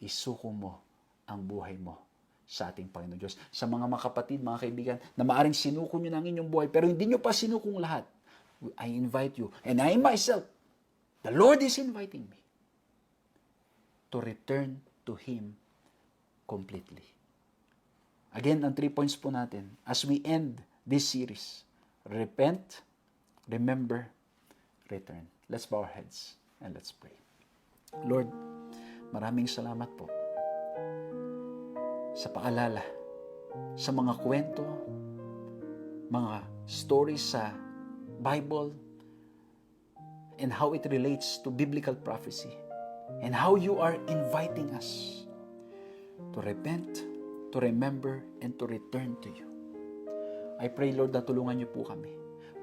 isuko mo ang buhay mo sa ating Panginoon Diyos. Sa mga kapatid, mga kaibigan, na maaring sinuko nyo ng inyong buhay, pero hindi nyo pa sinukong lahat, I invite you, and I myself, the Lord is inviting me to return to Him completely. Again, ang 3 points po natin, as we end this series, repent, remember, return. Let's bow our heads and let's pray. Lord, maraming salamat po sa paalala, sa mga kwento, mga stories sa Bible, and how it relates to biblical prophecy, and how you are inviting us to repent, to remember, and to return to you. I pray, Lord, na tulungan niyo po kami.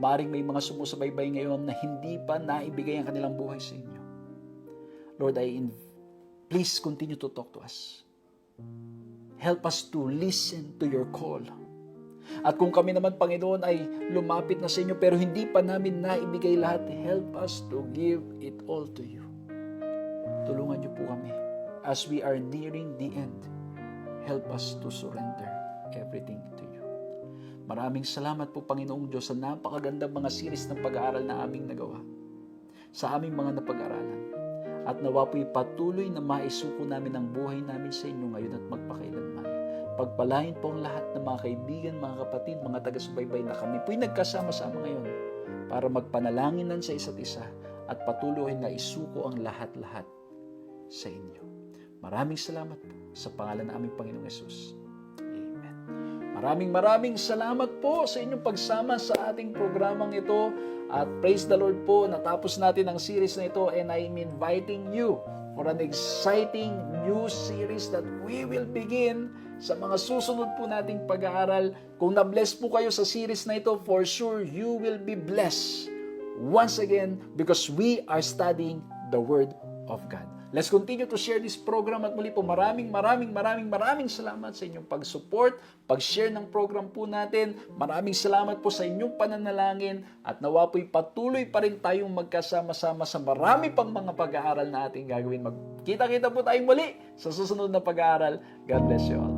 Maaring may mga sumusubaybay ngayon na hindi pa naibigay ang kanilang buhay sa inyo. Lord, please continue to talk to us. Help us to listen to your call. At kung kami naman, Panginoon, ay lumapit na sa inyo pero hindi pa namin naibigay lahat, help us to give it all to you. Tulungan niyo po kami as we are nearing the end. Help us to surrender everything to you. Maraming salamat po, Panginoong Diyos, sa napakagandang mga series ng pag-aaral na aming nagawa sa aming mga napag-aralan. At nawa po'y patuloy na maisuko namin ang buhay namin sa inyo ngayon at magpakailanman. Pagpalain po ang lahat ng mga kaibigan, mga kapatid, mga taga-subaybay na kami po'y nagkasama-sama ngayon para magpanalanginan sa isa't isa at patuloy na isuko ang lahat-lahat sa inyo. Maraming salamat po sa pangalan ng aming Panginoong Yesus. Amen. Maraming salamat po sa inyong pagsama sa ating programang ito. At praise the Lord po, natapos natin ang series na ito and I'm inviting you for an exciting new series that we will begin sa mga susunod po nating pag-aaral. Kung na-bless po kayo sa series na ito, for sure you will be blessed once again because we are studying the Word of God. Let's continue to share this program at muli po maraming salamat sa inyong pag-support, pag-share ng program po natin. Maraming salamat po sa inyong pananalangin at nawa po'y patuloy pa rin tayong magkasama-sama sa marami pang mga pag-aaral na ating gagawin. Magkita-kita po tayong muli sa susunod na pag-aaral. God bless you all.